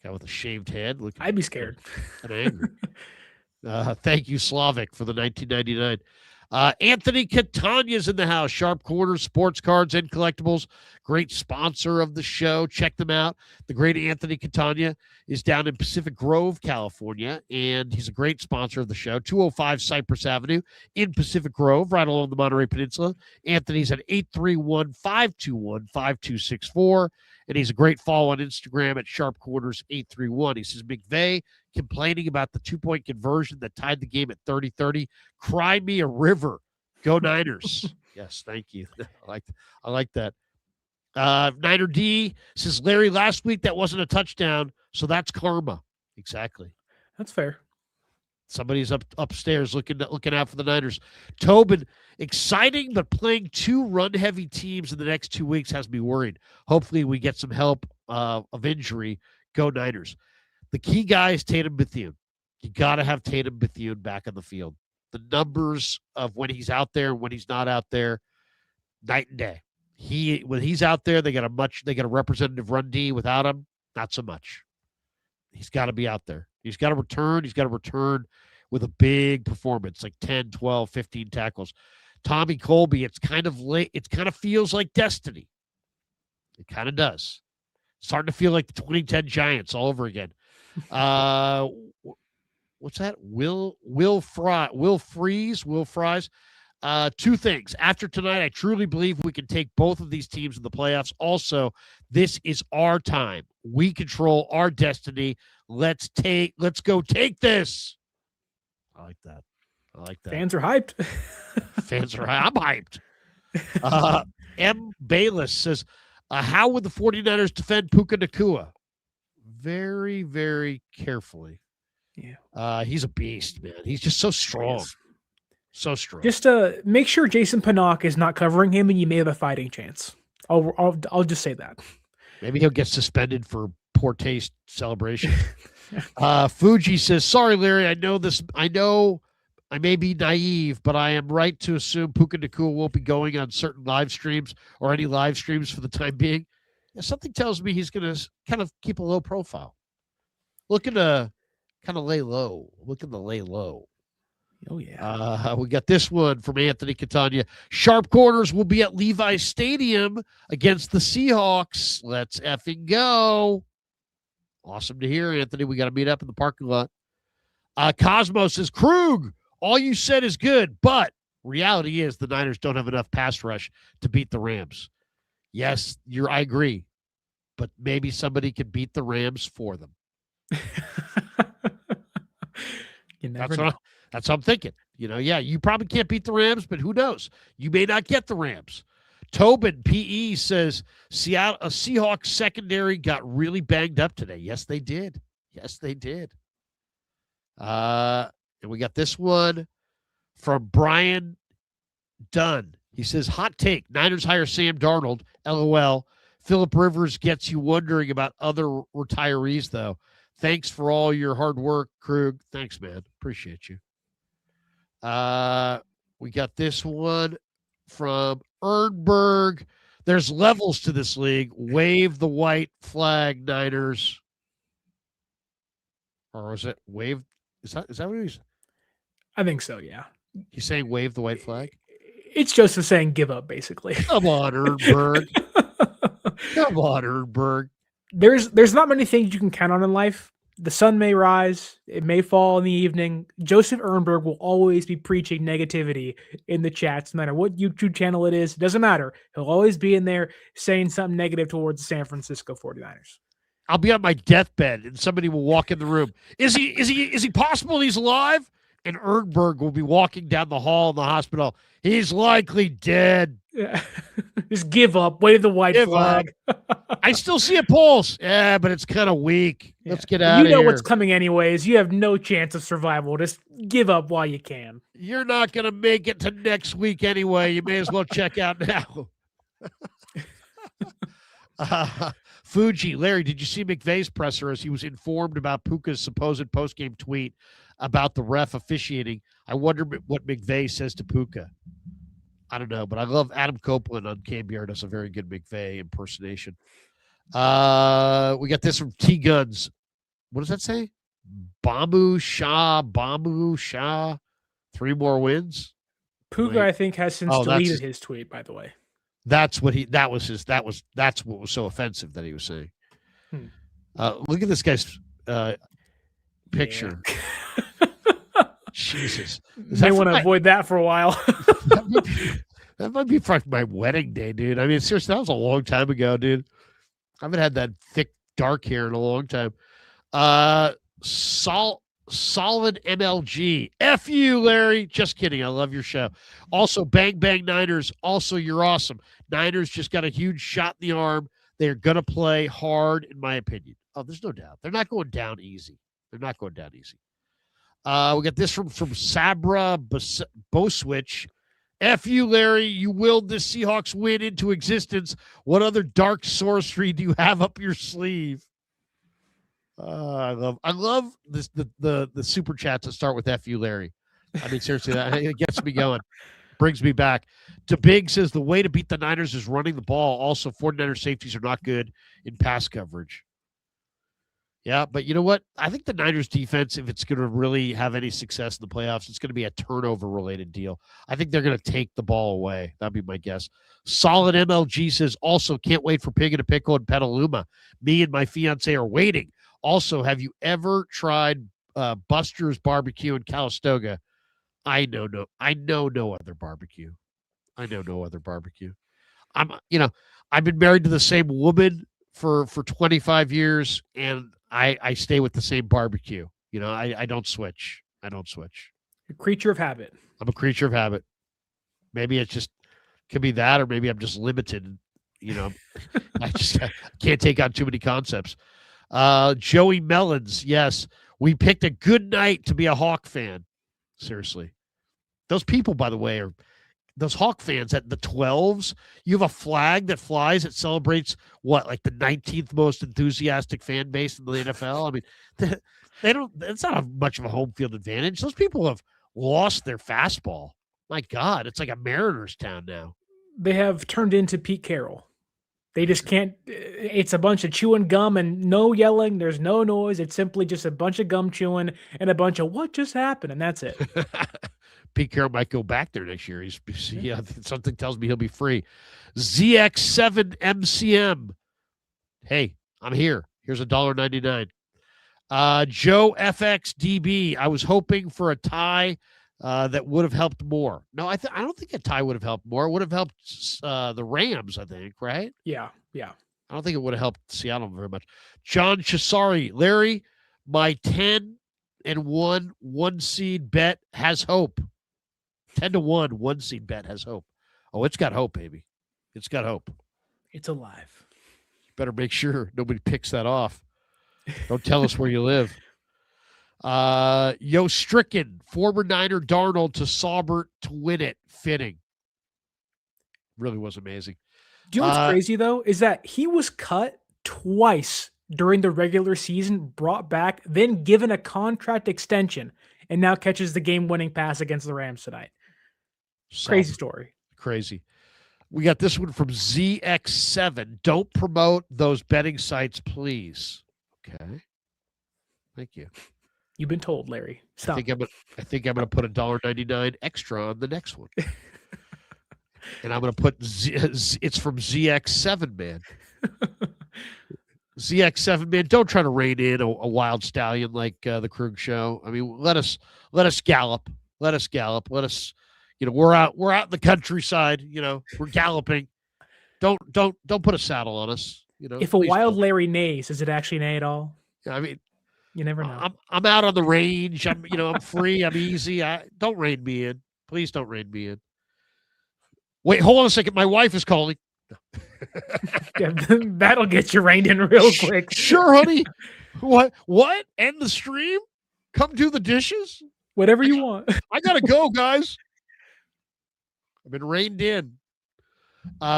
Guy with a shaved head. I'd be scared. Kind of angry. Thank you, Slavic, for the 1999. Anthony Catania's in the house. Sharp Corners, sports cards, and collectibles. Great sponsor of the show. Check them out. The great Anthony Catania is down in Pacific Grove, California, and he's a great sponsor of the show. 205 Cypress Avenue in Pacific Grove, right along the Monterey Peninsula. Anthony's at 831-521-5264, and he's a great follow on Instagram at Sharp Corners 831. He says, McVay complaining about the 2-point conversion that tied the game at 30-30. Cry me a river. Go Niners. Yes, thank you. I like that. Niner D says, Larry, last week that wasn't a touchdown, so that's karma. Exactly. That's fair. Somebody's upstairs looking out for the Niners. Tobin, exciting, but playing 2 run-heavy teams in the next 2 weeks has me worried. Hopefully we get some help of injury. Go Niners. The key guy is Tatum Bethune. You got to have Tatum Bethune back on the field. The numbers of when he's out there and when he's not out there, night and day. When he's out there, they got a representative run D. Without him, not so much. He's got to be out there. He's got to return. He's got to return with a big performance, like 10, 12, 15 tackles. Tommy Colby, it's kind of late. It kind of feels like destiny. It kind of does. It's starting to feel like the 2010 Giants all over again. What's that? Will Fries. 2 things. After tonight, I truly believe we can take both of these teams in the playoffs. Also, this is our time. We control our destiny. Let's go take this. I like that. Fans are hyped. I'm hyped. M. Bayless says, how would the 49ers defend Puka Nacua? Very, very carefully. Yeah. He's a beast, man. He's just so strong. Yes. So strong. Just make sure Jason Pinnock is not covering him, and you may have a fighting chance. I'll just say that. Maybe he'll get suspended for poor taste celebration. Fuji says, sorry, Larry. I know I may be naive, but I am right to assume Puka Nacua won't be going on certain live streams or any live streams for the time being. Something tells me he's going to kind of keep a low profile. Looking to kind of lay low. Oh, yeah. We got this one from Anthony Catania. Sharp corners will be at Levi's Stadium against the Seahawks. Let's effing go. Awesome to hear, Anthony. We got to meet up in the parking lot. Cosmo says, Krug, all you said is good, but reality is the Niners don't have enough pass rush to beat the Rams. Yes, I agree, but maybe somebody can beat the Rams for them. You never know. That's what I'm thinking. You probably can't beat the Rams, but who knows? You may not get the Rams. Tobin, PE, says, Seattle Seahawks secondary got really banged up today. Yes, they did. And we got this one from Brian Dunn. He says, hot take, Niners hire Sam Darnold, LOL. Phillip Rivers gets you wondering about other retirees, though. Thanks for all your hard work, Krug. Thanks, man. Appreciate you. We got this one from Ernberg. There's levels to this league. Wave the white flag, Niners. Or is it wave? Is that what he's? I think so, yeah. He's saying wave the white flag? It's Joseph saying give up, basically. Come on, Ernberg. Come on, Ernberg. There's not many things you can count on in life. The sun may rise, it may fall in the evening. Joseph Ehrenberg will always be preaching negativity in the chats, no matter what YouTube channel it is. It doesn't matter. He'll always be in there saying something negative towards the San Francisco 49ers. I'll be on my deathbed and somebody will walk in the room. Is he possible he's alive? And Ehrenberg will be walking down the hall in the hospital. He's likely dead. Yeah. Just give up. Wave the white flag. I still see a pulse. Yeah, but it's kind of weak. Yeah. Let's get out of here. You know what's coming anyways. You have no chance of survival. Just give up while you can. You're not going to make it to next week anyway. You may as well check out now. Fuji, Larry, did you see McVay's presser as he was informed about Puka's supposed postgame tweet about the ref officiating? I wonder what McVay says to Puka. I don't know, but I love Adam Copeland on KBR does a very good McVay impersonation. We got this from T Guns. What does that say? Bambu Shah. 3 more wins. Puka, I think, has since deleted his tweet, by the way. That's what was so offensive that he was saying. Look at this guy's picture. Yeah. Jesus. May want to avoid that for a while. that might be for my wedding day, dude. I mean, seriously, that was a long time ago, dude. I haven't had that thick, dark hair in a long time. Solid MLG. F you, Larry. Just kidding. I love your show. Also, Bang Bang Niners. Also, you're awesome. Niners just got a huge shot in the arm. They're going to play hard, in my opinion. Oh, there's no doubt. They're not going down easy. We got this from Sabra Boswich. F you, Larry. You willed the Seahawks win into existence. What other dark sorcery do you have up your sleeve? I love this the super chats that start with F you, Larry. I mean, seriously, it gets me going. Brings me back. To Big says the way to beat the Niners is running the ball. Also, 49er safeties are not good in pass coverage. Yeah, but you know what? I think the Niners defense, if it's going to really have any success in the playoffs, it's going to be a turnover-related deal. I think they're going to take the ball away. That'd be my guess. Solid MLG says, also, can't wait for Pig and a Pickle in Petaluma. Me and my fiance are waiting. Also, have you ever tried Buster's Barbecue in Calistoga? I know no other barbecue. I know no other barbecue. I've been married to the same woman for 25 years, and I stay with the same barbecue. I don't switch. I don't switch. A creature of habit. I'm a creature of habit. Maybe it just could be that, or maybe I'm just limited. I can't take on too many concepts. Joey Mellons, yes, we picked a good night to be a Hawk fan. Seriously. Those people, by the way, are those Hawk fans at the 12s. You have a flag that flies that celebrates like the 19th most enthusiastic fan base in the NFL. I mean, they don't. It's not much of a home field advantage. Those people have lost their fastball. My God, it's like a Mariners town now. They have turned into Pete Carroll. They just can't. It's a bunch of chewing gum and no yelling. There's no noise. It's simply just a bunch of gum chewing and a bunch of what just happened, and that's it. Pete Carroll might go back there next year. Something tells me he'll be free. ZX7 MCM. Hey, I'm here. Here's $1.99. Joe FXDB. I was hoping for a tie that would have helped more. No, I don't think a tie would have helped more. It would have helped the Rams, I think, right? Yeah. I don't think it would have helped Seattle very much. John Chisari. Larry, my 10-1 one seed bet has hope. 10-1 one seed bet has hope. Oh, it's got hope, baby. It's got hope. It's alive. You better make sure nobody picks that off. Don't tell us where you live. Yo Stricken, former Niner Darnold to Saubert to win it. Fitting. Really was amazing. Do you know what's crazy, though, is that he was cut twice during the regular season, brought back, then given a contract extension, and now catches the game-winning pass against the Rams tonight. Crazy story. Crazy. We got this one from ZX7. Don't promote those betting sites, please. Okay. Thank you. You've been told, Larry. Stop. I think I'm gonna put $1.99 extra on the next one. And I'm gonna put it's from ZX7 man. ZX7 man, don't try to rein in a wild stallion like the Krug show. I mean, let us gallop. Let us gallop. Let us, we're out in the countryside, we're galloping. Don't put a saddle on us. If a wild Larry neighs, does it actually neigh at all? I mean, you never know. I'm out on the range. I'm free. I'm easy. Don't rein me in. Please don't rein me in. Wait, hold on a second. My wife is calling. Yeah, that'll get you reined in real quick. Sure, honey. What? End the stream? Come do the dishes? Whatever you want. I gotta go, guys. I've been reined in.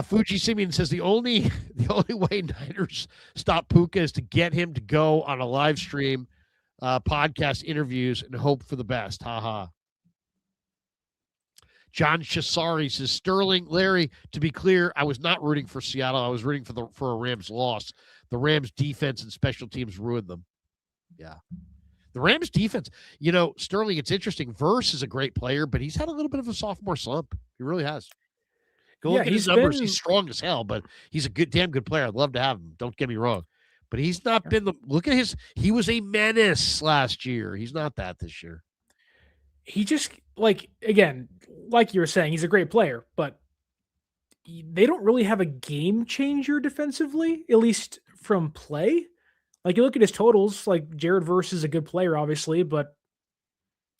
Fuji Simeon says the only way Niners stop Puka is to get him to go on a live stream, podcast interviews, and hope for the best. Ha ha. John Chisari says, Sterling, Larry, to be clear, I was not rooting for Seattle. I was rooting for a Rams loss. The Rams defense and special teams ruined them. Yeah. The Rams defense, Sterling, it's interesting. Verse is a great player, but he's had a little bit of a sophomore slump. He really has. Go look at his numbers. He's strong as hell, but he's a damn good player. I'd love to have him. Don't get me wrong. But he's not been look at he was a menace last year. He's not that this year. He just, again, like you were saying, he's a great player, but they don't really have a game changer defensively, at least from play. You look at his totals, Jared Verse is a good player, obviously, but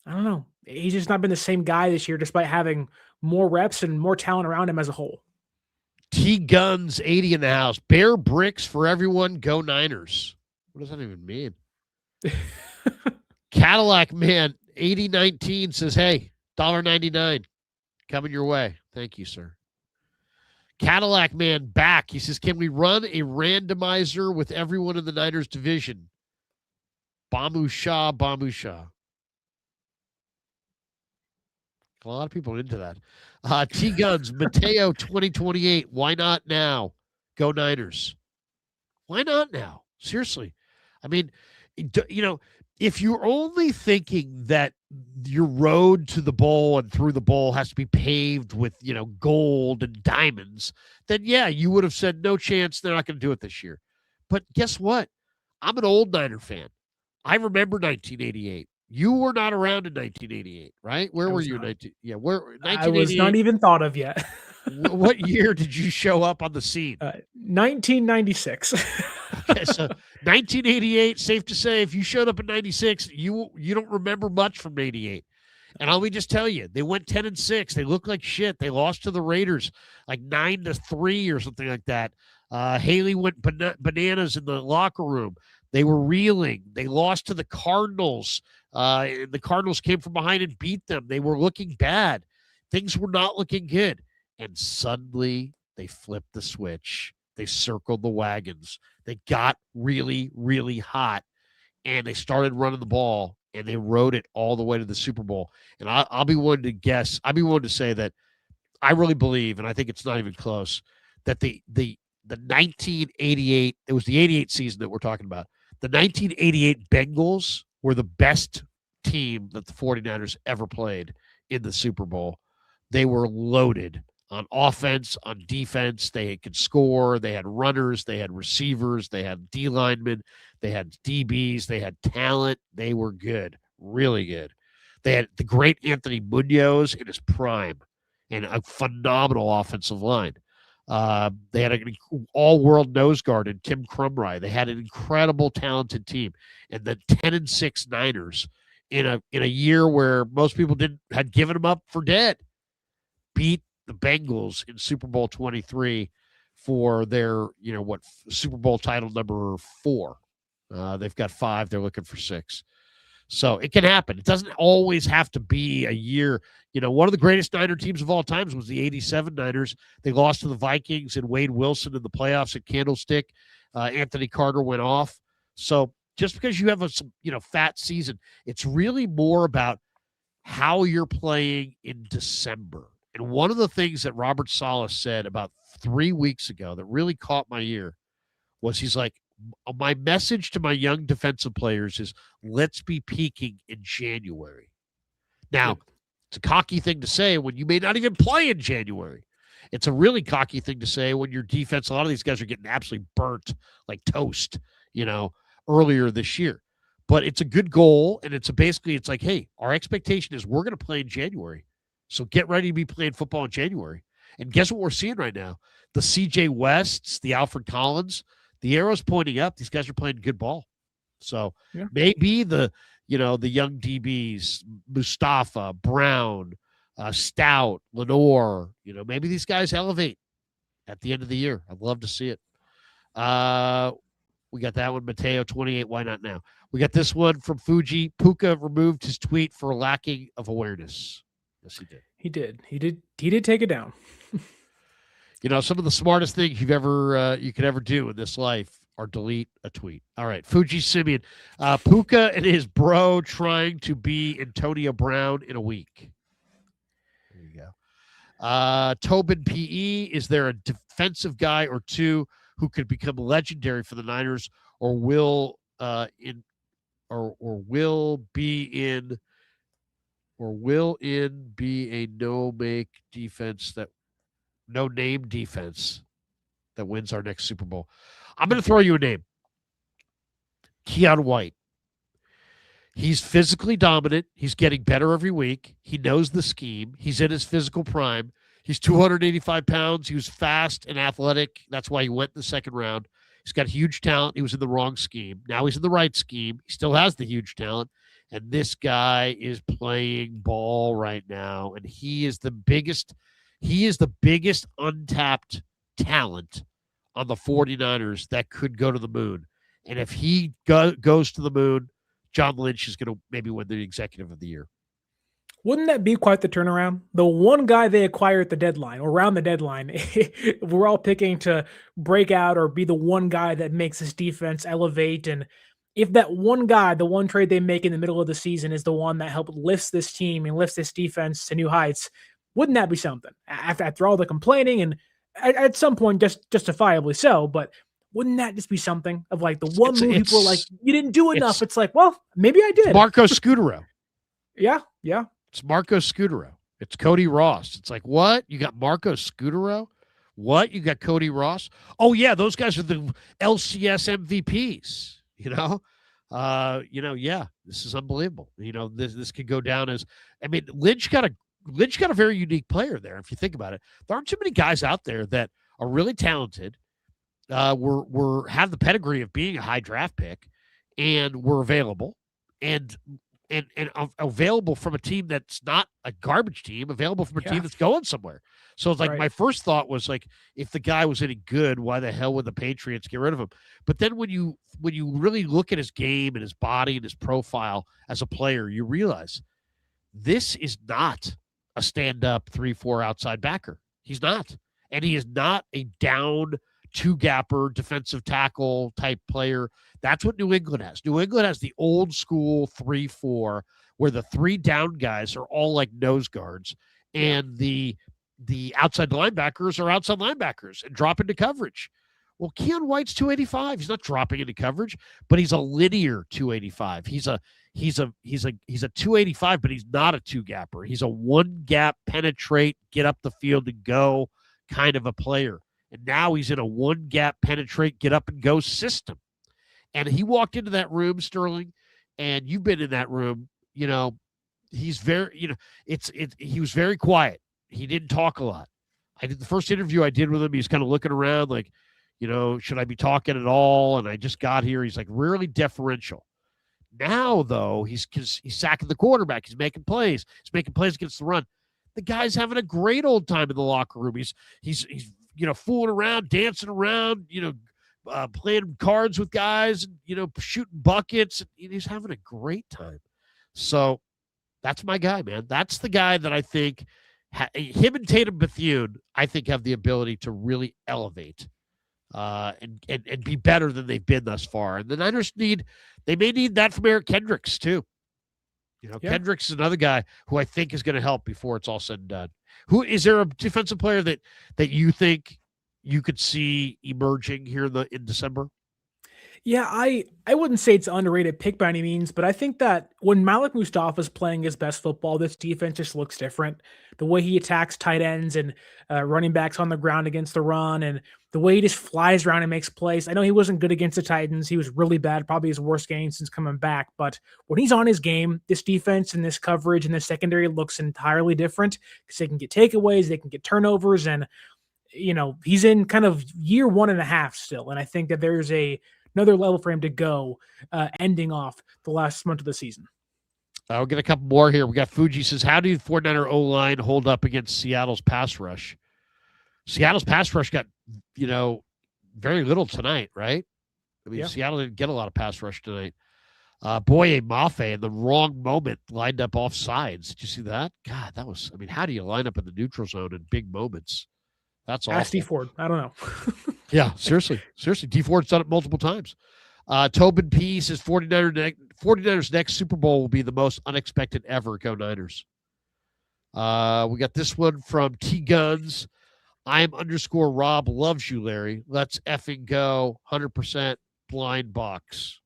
I don't know. He's just not been the same guy this year, despite having more reps and more talent around him as a whole. T Guns 80 in the house. Bear bricks for everyone. Go Niners. What does that even mean? Cadillac man. 8019 says, hey, $1.99 coming your way. Thank you, sir. Cadillac Man back. He says, can we run a randomizer with everyone in the Niners division? Bamu Shah. A lot of people are into that. T-Guns, Mateo 2028. Why not now? Go Niners. Why not now? Seriously. I mean, if you're only thinking that your road to the bowl and through the bowl has to be paved with, gold and diamonds, then yeah, you would have said no chance. They're not going to do it this year. But guess what? I'm an old Niner fan. I remember 1988. You were not around in 1988, right? Where were you? Where? I was not even thought of yet. What year did you show up on the scene? 1996. Okay, so 1988, safe to say, if you showed up in 96, you don't remember much from 88. And let me just tell you, they went 10-6. They looked like shit. They lost to the Raiders like 9-3 or something like that. Haley went bananas in the locker room. They were reeling. They lost to the Cardinals. The Cardinals came from behind and beat them. They were looking bad. Things were not looking good. And suddenly they flipped the switch. They circled the wagons. They got really, really hot, and they started running the ball, and they rode it all the way to the Super Bowl. And I'll be willing to guess. I'll be willing to say that I really believe, and I think it's not even close, that the 1988, it was the 88 season that we're talking about. The 1988 Bengals were the best team that the 49ers ever played in the Super Bowl. They were loaded on offense, on defense. They could score. They had runners. They had receivers. They had D linemen. They had DBs. They had talent. They were good, really good. They had the great Anthony Munoz in his prime and a phenomenal offensive line. They had an all-world nose guard in Tim Krumrie. They had an incredible, talented team. And the 10-6 Niners in a year where most people had given them up for dead beat the Bengals in Super Bowl 23 for their, Super Bowl title number 4. They've got 5. They're looking for 6. So it can happen. It doesn't always have to be a year. One of the greatest Niner teams of all times was the 87 Niners. They lost to the Vikings and Wade Wilson in the playoffs at Candlestick. Anthony Carter went off. So just because you have a fat season, it's really more about how you're playing in December. And one of the things that Robert Saleh said about 3 weeks ago that really caught my ear was he's like, my message to my young defensive players is let's be peaking in January. Now, it's a cocky thing to say when you may not even play in January. It's a really cocky thing to say when your defense, a lot of these guys are getting absolutely burnt like toast, earlier this year. But it's a good goal, and it's like, hey, our expectation is we're going to play in January. So get ready to be playing football in January. And guess what we're seeing right now? The CJ Wests, the Alfred Collins, the arrow's pointing up. These guys are playing good ball. So maybe the young DBs, Mustafa, Brown, Stout, Lenore, maybe these guys elevate at the end of the year. I'd love to see it. We got that one, Mateo 28. Why not now? We got this one from Fuji. Puka removed his tweet for lacking of awareness. Yes, he did. He did take it down. Some of the smartest things you could ever do in this life are delete a tweet. All right, Fuji Simeon. Puka and his bro trying to be Antonio Brown in a week. There you go. Tobin PE, is there a defensive guy or two who could become legendary for the Niners, or will be a no-name defense that wins our next Super Bowl? I'm going to throw you a name. Keon White. He's physically dominant. He's getting better every week. He knows the scheme. He's in his physical prime. He's 285 pounds. He was fast and athletic. That's why he went in the second round. He's got huge talent. He was in the wrong scheme. Now he's in the right scheme. He still has the huge talent. And this guy is playing ball right now. And he is the biggest untapped talent on the 49ers that could go to the moon. And if he goes to the moon, John Lynch is going to maybe win the executive of the year. Wouldn't that be quite the turnaround? The one guy they acquire at the deadline or around the deadline, we're all picking to break out or be the one guy that makes this defense elevate. And if that one guy, the one trade they make in the middle of the season is the one that helped lifts this team and lifts this defense to new heights, wouldn't that be something? After all the complaining and at some point just justifiably so, but wouldn't that just be something of like the one move people are like, you didn't do enough. It's like, well, maybe I did. Marco Scudero. Yeah. It's Marco Scudero. It's Cody Ross. It's like, what? You got Marco Scudero? What? You got Cody Ross? Oh, yeah, those guys are the LCS MVPs, yeah, this is unbelievable. This could go down as, Lynch got a very unique player there. If you think about it, there aren't too many guys out there that are really talented, have the pedigree of being a high draft pick, and were available and available from a team that's not a garbage team, available from a team that's going somewhere. So it's like my first thought was like, if the guy was any good, why the hell would the Patriots get rid of him? But then when you really look at his game and his body and his profile as a player, you realize this is not a stand-up 3-4 outside backer. He's not. And he is not a down two-gapper defensive tackle type player. That's what New England has. New England has the old school 3-4 where the three down guys are all like nose guards and the outside linebackers are outside linebackers and drop into coverage. Well, Keon White's 285. He's not dropping into coverage, but he's a linear 285. He's a 285, but he's not a two-gapper. He's a one-gap penetrate, get up the field and go kind of a player. And now he's in a one-gap penetrate, get up and go system. And he walked into that room, Sterling, and you've been in that room. He's very, he was very quiet. He didn't talk a lot. I did the first interview I did with him. He's kind of looking around like, should I be talking at all? And I just got here. He's like really deferential. Now, though, he's sacking the quarterback. He's making plays. He's making plays against the run. The guy's having a great old time in the locker room. He's fooling around, dancing around, playing cards with guys, shooting buckets. He's having a great time. So that's my guy, man. That's the guy that I think him and Tatum Bethune, I think, have the ability to really elevate and be better than they've been thus far. And the Niners they may need that from Eric Kendricks too. Kendricks is another guy who I think is going to help before it's all said and done. Who is there a defensive player that you think you could see emerging here in December? Yeah, I wouldn't say it's an underrated pick by any means, but I think that when Malik Mustafa's playing his best football, this defense just looks different. The way he attacks tight ends and running backs on the ground against the run, and the way he just flies around and makes plays. I know he wasn't good against the Titans. He was really bad, probably his worst game since coming back. But when he's on his game, this defense and this coverage and this secondary looks entirely different because they can get takeaways, they can get turnovers, and he's in kind of year 1.5 still. And I think that there's another level for him to go ending off the last month of the season. We'll get a couple more here. We got Fuji says, how do the 49er O-line hold up against Seattle's pass rush? Seattle's pass rush got, very little tonight, right? Seattle didn't get a lot of pass rush tonight. Boye Mafe in the wrong moment lined up off sides. Did you see that? God, that was, how do you line up in the neutral zone in big moments? That's awful. Ask D Ford. I don't know. Yeah, seriously. D Ford's done it multiple times. Tobin P says 49ers next Super Bowl will be the most unexpected ever. Go Niners. We got this one from T Guns. _Rob loves you, Larry. Let's effing go. 100% blind box.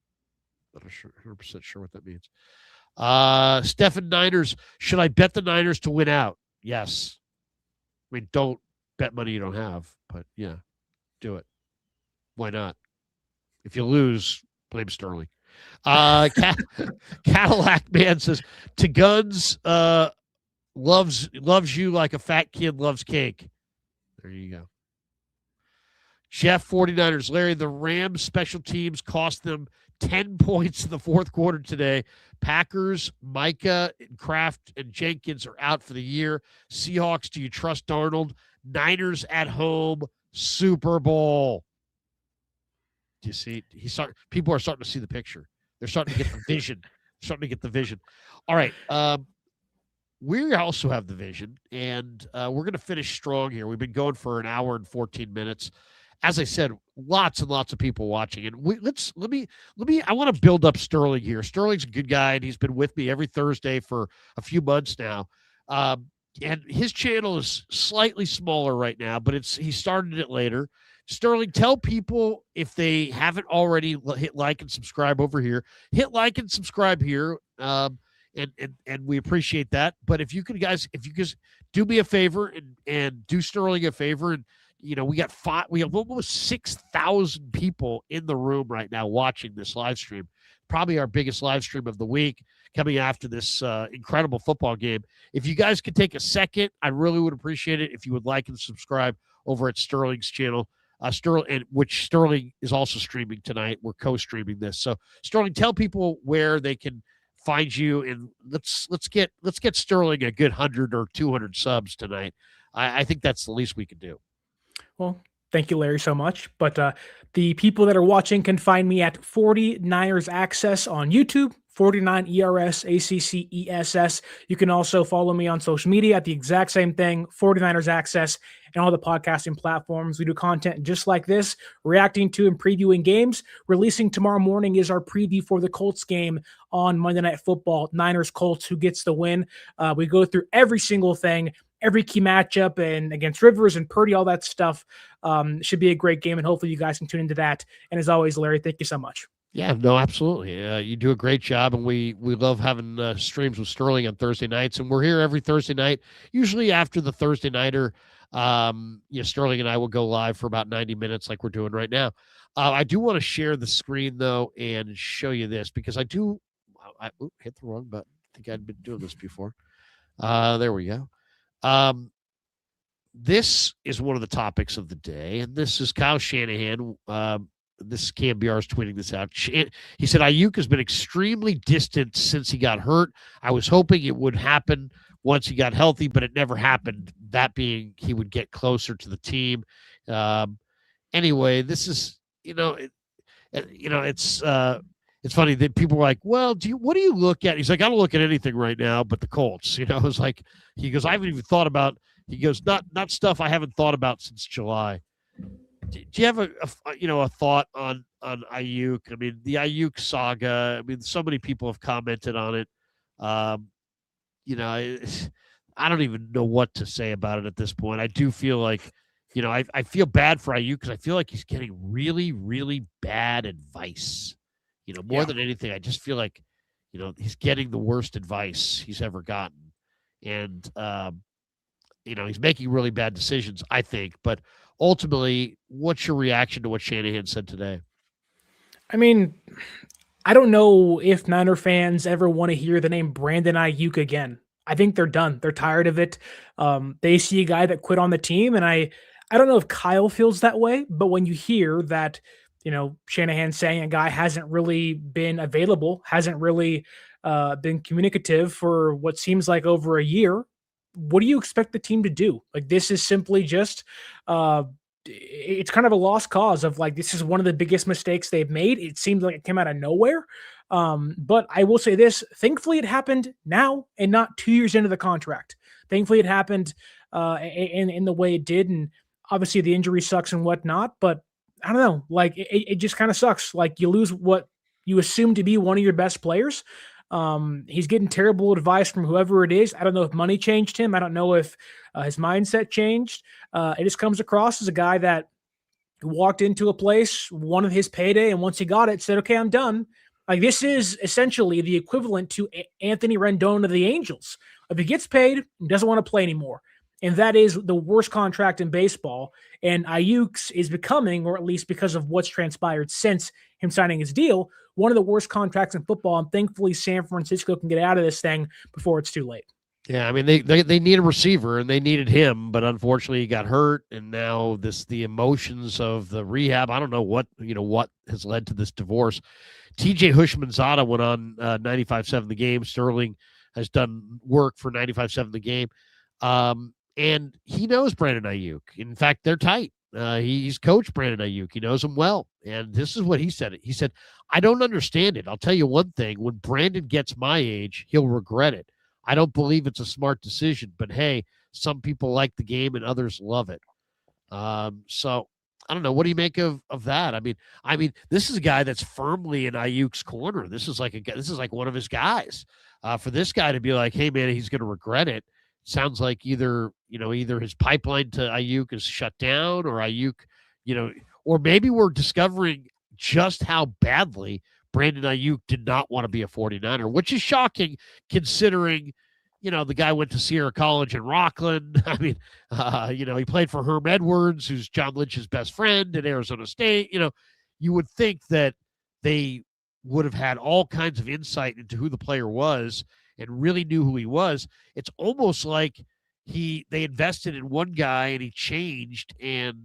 Not 100% sure what that means. Stefan Niners. Should I bet the Niners to win out? Yes. Don't bet money you don't have, but yeah, do it. Why not? If you lose, blame Sterling. Cadillac Man says, to Guns loves you like a fat kid loves cake. There you go. Jeff 49ers. Larry, the Rams special teams cost them 10 points in the fourth quarter today. Packers, Micah, Kraft, and Jenkins are out for the year. Seahawks, do you trust Darnold? Niners at home, Super Bowl. Do you see? People are starting to see the picture. They're starting to get the vision starting to get the vision. All right. We also have the vision, and we're going to finish strong here. We've been going for an hour and 14 minutes. As I said, lots and lots of people watching, and let me. I want to build up Sterling here. Sterling's a good guy, and he's been with me every Thursday for a few months now. And his channel is slightly smaller right now, but he started it later. Sterling, tell people if they haven't already hit like and subscribe over here. Hit like and subscribe here. And we appreciate that. But if you guys do me a favor and do Sterling a favor, and we have almost 6,000 people in the room right now watching this live stream. Probably our biggest live stream of the week coming after this incredible football game. If you guys could take a second, I really would appreciate it if you would like and subscribe over at Sterling's channel. Which Sterling is also streaming tonight. We're co-streaming this. So Sterling, tell people where they can find you, and let's get Sterling a good 100 or 200 subs tonight. I think that's the least we can do. Well, thank you, Larry, so much. But the people that are watching can find me at 49ers Access on YouTube, 49ERS ACCESS. You can also follow me on social media at the exact same thing, 49ers Access, and all the podcasting platforms. We do content just like this, reacting to and previewing games. Releasing tomorrow morning is our preview for the Colts game on Monday Night Football. Niners Colts, who gets the win. We go through every single thing, every key matchup, and against Rivers and Purdy, all that stuff. Should be a great game, and hopefully you guys can tune into that. And as always, Larry, thank you so much. Yeah, no, absolutely. You do a great job, and we love having streams with Sterling on Thursday nights, and we're here every Thursday night, usually after the Thursday nighter. Sterling and I will go live for about 90 minutes like we're doing right now. I do want to share the screen, though, and show you this, because I hit the wrong button. I think I'd been doing this before. There we go. This is one of the topics of the day, and this is Kyle Shanahan. This KMBR is tweeting this out. He said, Ayuk has been extremely distant since he got hurt. I was hoping it would happen once he got healthy, but it never happened. That being, he would get closer to the team. Anyway, this is, it's funny that people were like, well, what do you look at? He's like, I don't look at anything right now but the Colts. It's like, he goes, I haven't even thought about, he goes, not stuff I haven't thought about since July. Do you have a thought on Ayuk? I mean, the Ayuk saga. I mean, so many people have commented on it. I don't even know what to say about it at this point. I do feel like, I feel bad for Ayuk because I feel like he's getting really, really bad advice. More than anything, I just feel like, he's getting the worst advice he's ever gotten, and he's making really bad decisions, I think, but. Ultimately, what's your reaction to what Shanahan said today? I mean, I don't know if Niner fans ever want to hear the name Brandon Ayuk again. I think they're done. They're tired of it. They see a guy that quit on the team, and I don't know if Kyle feels that way, but when you hear that, Shanahan saying a guy hasn't really been available, hasn't really been communicative for what seems like over a year, what do you expect the team to do? Like, this is simply just it's kind of a lost cause of like, this is one of the biggest mistakes they've made. It seems like it came out of nowhere. But I will say this, thankfully it happened now and not 2 years into the contract. Thankfully it happened in the way it did. And obviously the injury sucks and whatnot, but I don't know, like it just kind of sucks. Like, you lose what you assume to be one of your best players. He's getting terrible advice from whoever it is. I don't know if money changed him. I don't know if his mindset changed. It just comes across as a guy that walked into a place, wanted his payday, and once he got it, said, okay, I'm done. Like, this is essentially the equivalent to Anthony Rendon of the Angels. If he gets paid, he doesn't want to play anymore. And that is the worst contract in baseball. And Ayuk's is becoming, or at least because of what's transpired since him signing his deal, one of the worst contracts in football. And thankfully San Francisco can get out of this thing before it's too late. Yeah, I mean, they need a receiver, and they needed him, but unfortunately he got hurt, and now the emotions of the rehab. I don't know what has led to this divorce. TJ Hushmanzada went on 95.7 The Game. Sterling has done work for 95.7 The Game. And he knows Brandon Ayuk. In fact, they're tight. He's coached Brandon Ayuk. He knows him well. And this is what he said. He said, I don't understand it. I'll tell you one thing. When Brandon gets my age, he'll regret it. I don't believe it's a smart decision. But, hey, some people like the game and others love it. So I don't know. What do you make of that? I mean, this is a guy that's firmly in Ayuk's corner. This is like one of his guys. For this guy to be like, hey man, he's going to regret it. Sounds like either his pipeline to Ayuk is shut down, or Ayuk, or maybe we're discovering just how badly Brandon Ayuk did not want to be a 49er, which is shocking considering, the guy went to Sierra College in Rockland. I mean, he played for Herm Edwards, who's John Lynch's best friend at Arizona State. You would think that they would have had all kinds of insight into who the player was and really knew who he was. It's almost like they invested in one guy and he changed, and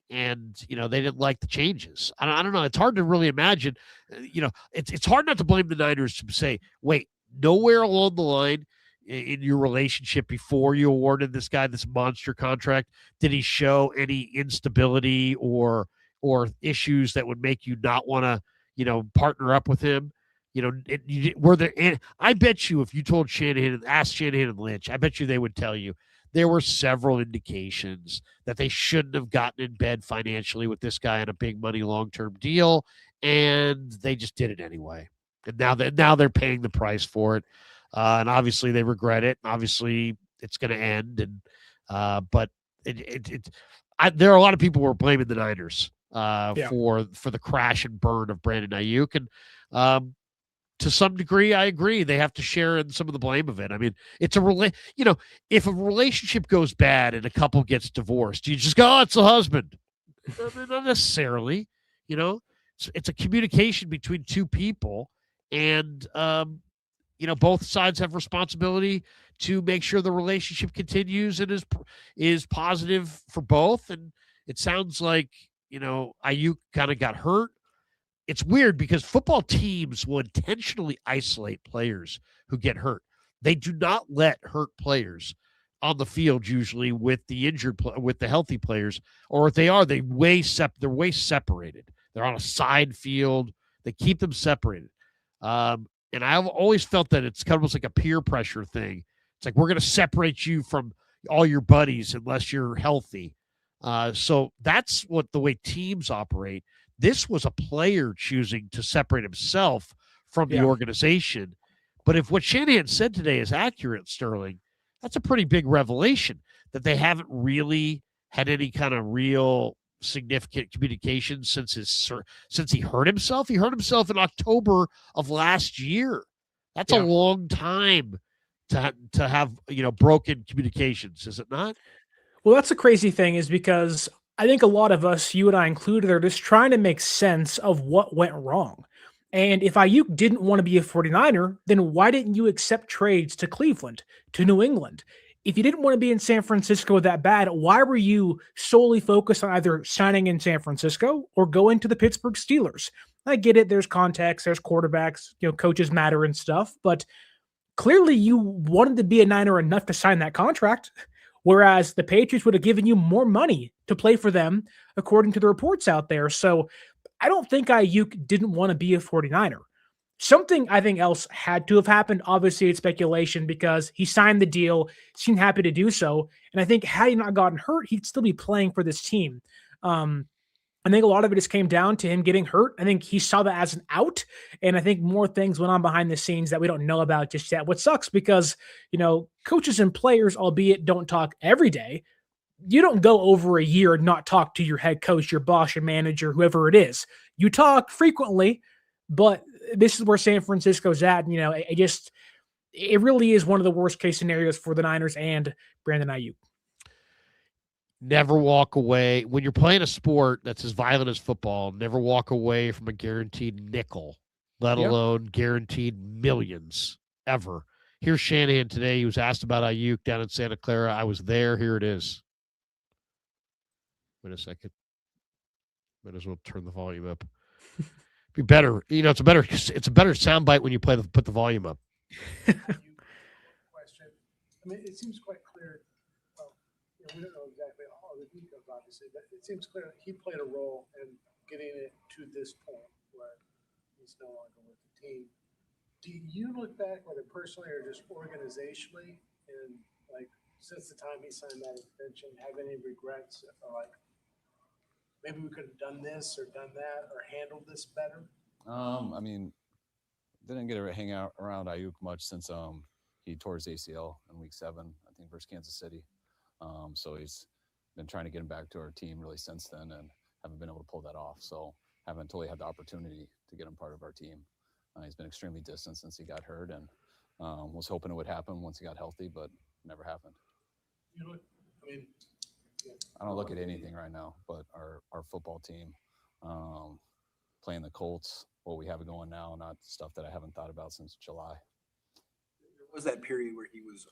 they didn't like the changes. I don't know. It's hard to really imagine. It's hard not to blame the Niners to say, wait, nowhere along the line in your relationship before you awarded this guy this monster contract did he show any instability or issues that would make you not want to partner up with him. Were there? And I bet you, if you told asked Shanahan and Lynch, I bet you they would tell you there were several indications that they shouldn't have gotten in bed financially with this guy on a big money long-term deal, and they just did it anyway. And now they're paying the price for it. And obviously they regret it. Obviously it's going to end. And but there are a lot of people who are blaming the Niners for the crash and burn of Brandon Ayuk. And to some degree, I agree. They have to share in some of the blame of it. I mean, it's if a relationship goes bad and a couple gets divorced, you just go, oh, it's the husband. Not necessarily. It's a communication between two people, and both sides have responsibility to make sure the relationship continues and is positive for both. And it sounds like, Ayuk kind of got hurt. It's weird because football teams will intentionally isolate players who get hurt. They do not let hurt players on the field usually with the with the healthy players, or if they are, they're way separated. They're on a side field. They keep them separated. And I've always felt that it's kind of almost like a peer pressure thing. It's like, we're going to separate you from all your buddies unless you're healthy. So that's the way teams operate. This was a player choosing to separate himself from the organization. But if what Shanahan said today is accurate, Sterling, that's a pretty big revelation that they haven't really had any kind of real significant communication since he hurt himself. He hurt himself in October of last year. That's a long time to have broken communications, is it not? Well, that's the crazy thing, is because I think a lot of us, you and I included, are just trying to make sense of what went wrong. And if Ayuk didn't want to be a 49er, then why didn't you accept trades to Cleveland, to New England? If you didn't want to be in San Francisco that bad, why were you solely focused on either signing in San Francisco or going to the Pittsburgh Steelers? I get it. There's context, there's quarterbacks, coaches matter and stuff, but clearly you wanted to be a Niner enough to sign that contract. Whereas the Patriots would have given you more money to play for them, according to the reports out there. So I don't think Ayuk didn't want to be a 49er. Something I think else had to have happened. Obviously, it's speculation because he signed the deal, seemed happy to do so. And I think had he not gotten hurt, he'd still be playing for this team. I think a lot of it just came down to him getting hurt. I think he saw that as an out. And I think more things went on behind the scenes that we don't know about just yet. What sucks because, coaches and players, albeit don't talk every day, you don't go over a year and not talk to your head coach, your boss, your manager, whoever it is. You talk frequently, but this is where San Francisco's at. It really is one of the worst case scenarios for the Niners and Brandon Ayuk. Never walk away. When you're playing a sport that's as violent as football, never walk away from a guaranteed nickel, let alone guaranteed millions, ever. Here's Shanahan today. He was asked about Ayuk down in Santa Clara. I was there. Here it is. Wait a second. Might as well turn the volume up. Be better. It's a better soundbite when you put the volume up. Question. I mean, it seems quite clear. We don't know exactly all all the details, obviously, but it seems clear that he played a role in getting it to this point where he's no longer with the team. Do you look back, whether personally or just organizationally, and like since the time he signed that extension, have any regrets or like maybe we could have done this or done that or handled this better? I mean, didn't get to hang out around Ayuk much since he tore his ACL in week 7, I think, versus Kansas City. So he's been trying to get him back to our team really since then and haven't been able to pull that off. So haven't totally had the opportunity to get him part of our team. He's been extremely distant since he got hurt and was hoping it would happen once he got healthy, but never happened. You know, I mean, I don't look at anything right now but our football team, playing the Colts, what we have going now, not stuff that I haven't thought about since July. There was that period where he was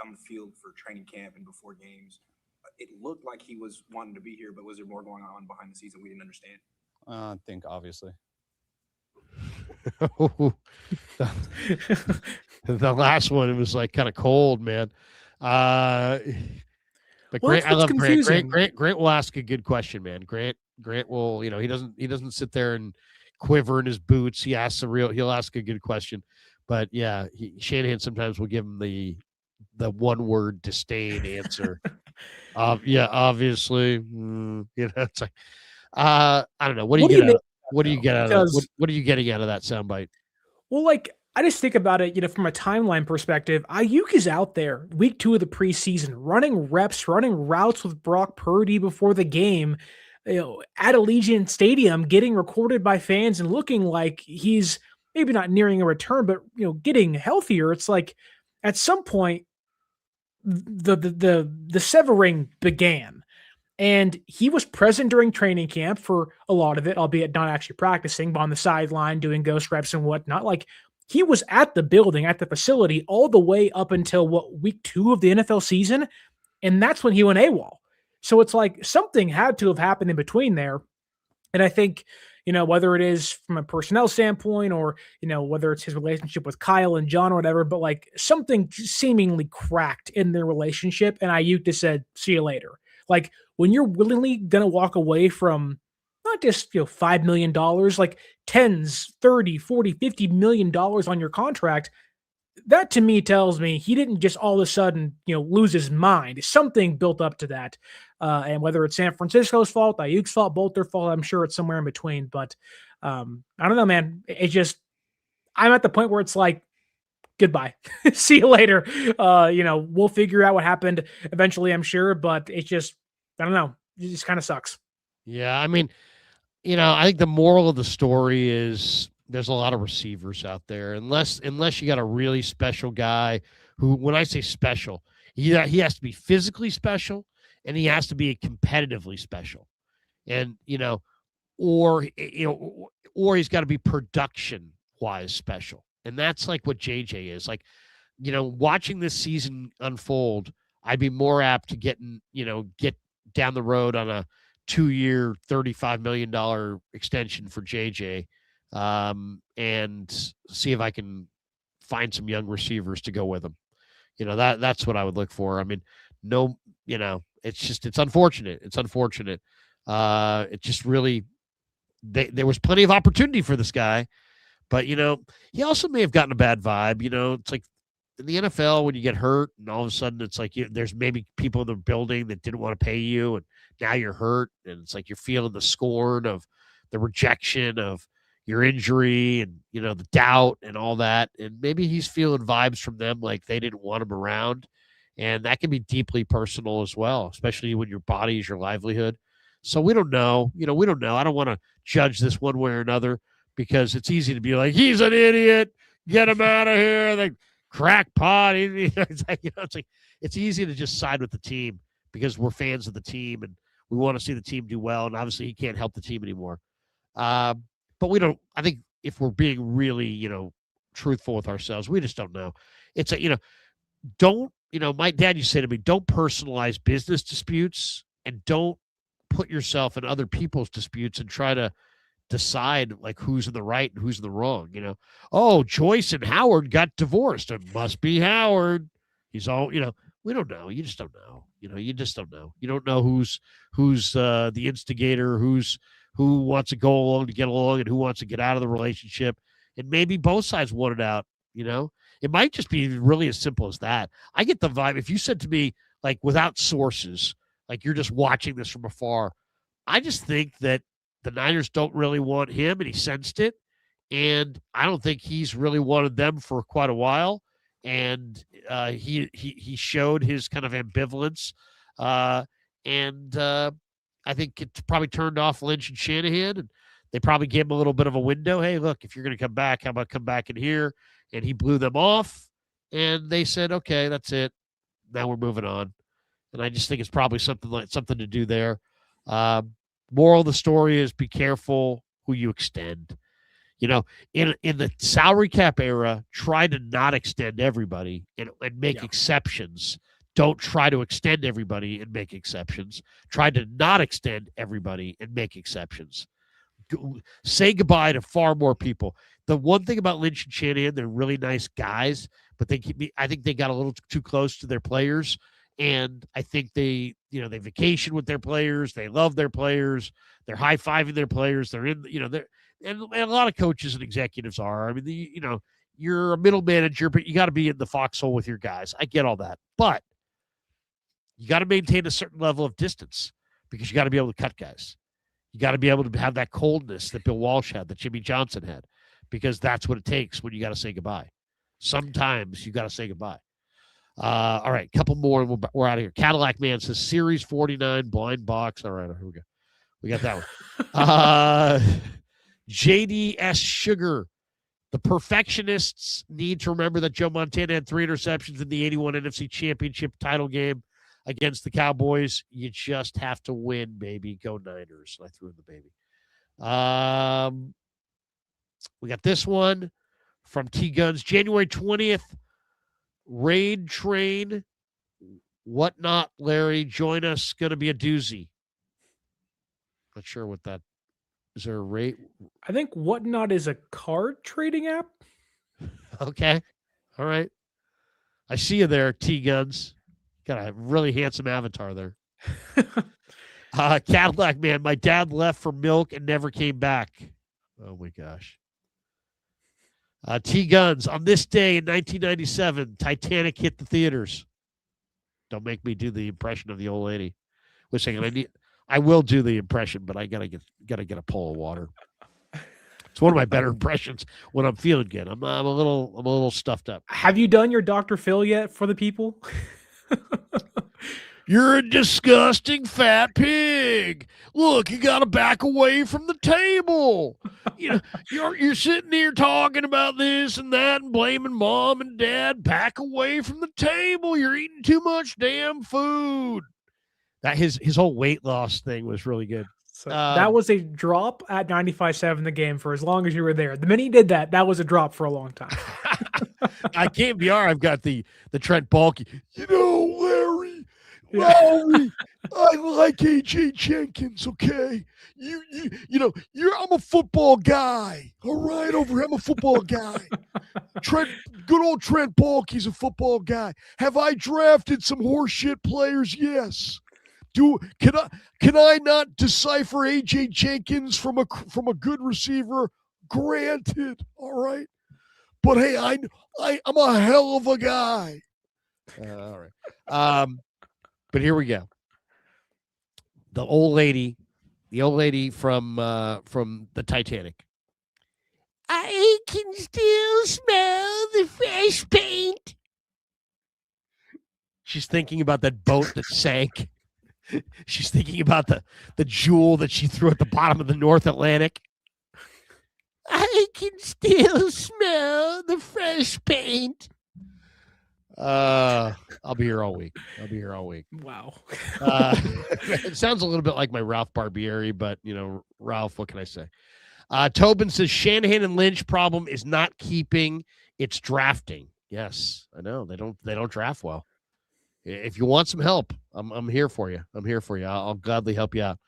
on the field for training camp and before games. It looked like he was wanting to be here, but was there more going on behind the scenes that we didn't understand? I think obviously. The last one, it was like kind of cold, man. But Well, Grant, that's I what's love Grant. confusing. Grant will ask a good question, man. Grant will, he doesn't sit there and quiver in his boots. He'll ask a good question. But yeah, Shanahan sometimes will give him the one word disdain answer. Yeah, obviously. It's like, I don't know. What do you get out of what are you getting out of that soundbite? Well, like, I just think about it, from a timeline perspective. Ayuk is out there week 2 of the preseason, running reps, running routes with Brock Purdy before the game, at Allegiant Stadium, getting recorded by fans and looking like he's maybe not nearing a return, but getting healthier. It's like at some point the severing began. And he was present during training camp for a lot of it, albeit not actually practicing, but on the sideline doing ghost reps and whatnot. Like, he was at the building, at the facility, all the way up until week 2 of the NFL season. And that's when he went AWOL. So it's like something had to have happened in between there. And I think, whether it is from a personnel standpoint or, whether it's his relationship with Kyle and John or whatever, but like something seemingly cracked in their relationship. And Ayuk just said, see you later. Like, when you're willingly going to walk away from not just, $5 million, like tens, 30, 40, $50 million on your contract, that to me tells me he didn't just all of a sudden, lose his mind. Something built up to that. And whether it's San Francisco's fault, Ayuk's fault, both their fault, I'm sure it's somewhere in between. But I don't know, man. I'm at the point where it's like, goodbye. See you later. We'll figure out what happened eventually, I'm sure. But it's just, I don't know. It just kind of sucks. Yeah, I mean, I think the moral of the story is there's a lot of receivers out there. Unless you got a really special guy who, when I say special, he has to be physically special and he has to be competitively special. And, or he's got to be production wise special. And that's like what JJ is. Like, watching this season unfold, I'd be more apt to get down the road on a 2-year, $35 million extension for JJ, and see if I can find some young receivers to go with him. That's what I would look for. I mean, it's unfortunate. It's unfortunate. It just really, there was plenty of opportunity for this guy, but he also may have gotten a bad vibe. It's like in the NFL when you get hurt and all of a sudden it's like there's maybe people in the building that didn't want to pay you and now you're hurt and it's like you're feeling the scorn of the rejection of your injury and the doubt and all that, and maybe he's feeling vibes from them like they didn't want him around, and that can be deeply personal as well, especially when your body is your livelihood. So we don't know. We don't know. I don't want to judge this one way or another because it's easy to be like, he's an idiot, get him out of here, like crackpot. It's like it's easy to just side with the team because we're fans of the team and we want to see the team do well, and obviously he can't help the team anymore. But we don't. I think if we're being really, truthful with ourselves, we just don't know. It's don't. My dad used to say to me, don't personalize business disputes and don't put yourself in other people's disputes and try to decide like who's in the right and who's in the wrong. Oh, Joyce and Howard got divorced. It must be Howard. He's all. We don't know. You just don't know. You just don't know. You don't know who's the instigator, who wants to go along to get along, and who wants to get out of the relationship. And maybe both sides want it out. It might just be really as simple as that. I get the vibe. If you said to me, like, without sources, like you're just watching this from afar, I just think that the Niners don't really want him, and he sensed it. And I don't think he's really wanted them for quite a while. And he showed his kind of ambivalence. And I think it probably turned off Lynch and Shanahan, and they probably gave him a little bit of a window. Hey, look, if you're going to come back, how about come back in here? And he blew them off, and they said, okay, that's it. Now we're moving on. And I just think it's probably something to do there. Moral of the story is be careful who you extend. In the salary cap era, try to not extend everybody and make exceptions. Don't try to extend everybody and make exceptions. Try to not extend everybody and make exceptions. Say goodbye to far more people. The one thing about Lynch and Shanahan, they're really nice guys, but I think they got a little too close to their players. And I think they vacation with their players. They love their players. They're high-fiving their players. They're in, and a lot of coaches and executives are. I mean, you're a middle manager, but you got to be in the foxhole with your guys. I get all that. But you got to maintain a certain level of distance because you got to be able to cut guys. You got to be able to have that coldness that Bill Walsh had, that Jimmy Johnson had, because that's what it takes when you got to say goodbye. Sometimes you got to say goodbye. All right, couple more, and we're out of here. Cadillac Man says Series 49 blind box. All right, here we go. We got that one. JDS Sugar. The perfectionists need to remember that Joe Montana had 3 interceptions in the 81 NFC Championship title game against the Cowboys. You just have to win, baby. Go Niners. I threw in the baby. We got this one from T-Guns. January 20th, Raid Train. Whatnot, Larry. Join us. Going to be a doozy. Not sure what that is. There a rate? I think Whatnot is a card trading app. Okay. All right. I see you there, T-Guns. Got a really handsome avatar there. Cadillac Man. My dad left for milk and never came back. Oh, my gosh. T-Guns. On this day in 1997, Titanic hit the theaters. Don't make me do the impression of the old lady. Wait a second. I will do the impression, but I gotta get a pull of water. It's one of my better impressions when I'm feeling good. I'm a little stuffed up. Have you done your Dr. Phil yet for the people? You're a disgusting fat pig. Look, you got to back away from the table. You're sitting here talking about this and that and blaming mom and dad. Back away from the table. You're eating too much damn food. That his whole weight loss thing was really good. So that was a drop at 95.7 the game for as long as you were there. The minute he did that, that was a drop for a long time. I can't be I've got the Trent Baalke. Larry, Lowry, I like AJ Jenkins, okay? I'm a football guy. All right, over here, I'm a football guy. Good old Trent Baalke's a football guy. Have I drafted some horseshit players? Yes. Can I not decipher AJ Jenkins from a good receiver? Granted, all right. But hey, I'm a hell of a guy. All right. But here we go. The old lady from the Titanic. I can still smell the fresh paint. She's thinking about that boat that sank. She's thinking about the jewel that she threw at the bottom of the North Atlantic. I can still smell the fresh paint. I'll be here all week. Wow. It sounds a little bit like my Ralph Barbieri, but Ralph, what can I say? Tobin says Shanahan and Lynch problem is not keeping, it's drafting. Yes, I know. They don't draft well. If you want some help, I'm here for you. I'll gladly help you out.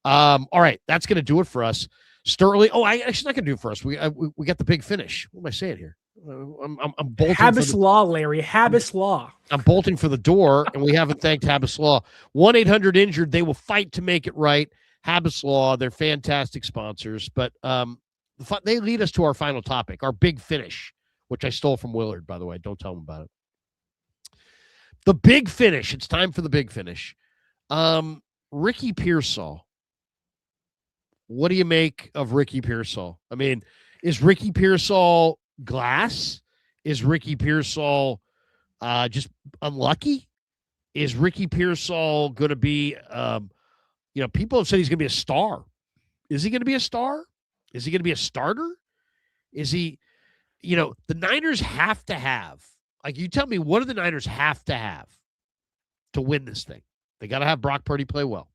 All right, that's going to do it for us. Sterling. Oh, I actually not going to do it for us. We got the big finish. What am I saying here? I'm bolting. Habas Law, Larry. Habas Law. I'm bolting for the door, and we haven't thanked Habas Law. 1-800-INJURED. They will fight to make it right. Habas Law, they're fantastic sponsors. But they lead us to our final topic, our big finish, which I stole from Willard, by the way. Don't tell him about it. The big finish. It's time for the big finish. Ricky Pearsall. What do you make of Ricky Pearsall? I mean, is Ricky Pearsall glass? Is Ricky Pearsall just unlucky? Is Ricky Pearsall going to be, people have said he's going to be a star. Is he going to be a star? Is he going to be a starter? Is he, the Niners have to have, like, you tell me, what do the Niners have to win this thing? They got to have Brock Purdy play well.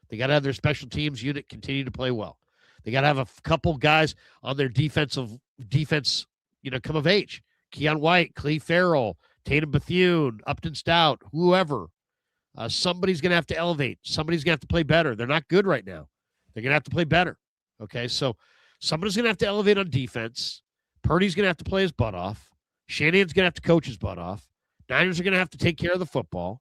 They got to have their special teams unit continue to play well. They got to have a couple guys on their defense, come of age. Keon White, Cleve Farrell, Tatum Bethune, Upton Stout, whoever. Somebody's going to have to elevate. Somebody's going to have to play better. They're not good right now. They're going to have to play better. Okay, so somebody's going to have to elevate on defense. Purdy's going to have to play his butt off. Shanahan's going to have to coach his butt off. Niners are going to have to take care of the football.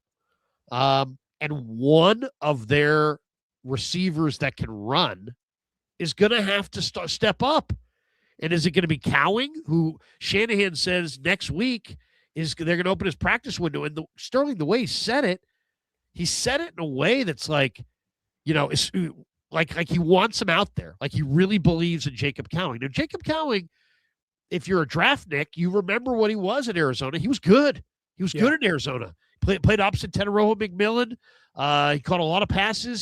And one of their receivers that can run is going to have to step up. And is it going to be Cowing, who Shanahan says next week they're going to open his practice window? And Sterling, the way he said it in a way that's like, it's like he wants him out there. Like he really believes in Jacob Cowing. Now, Jacob Cowing, if you're a draft Nick, you remember what he was at Arizona. He was good. He was good in Arizona. Played opposite Teterojo McMillan. He caught a lot of passes.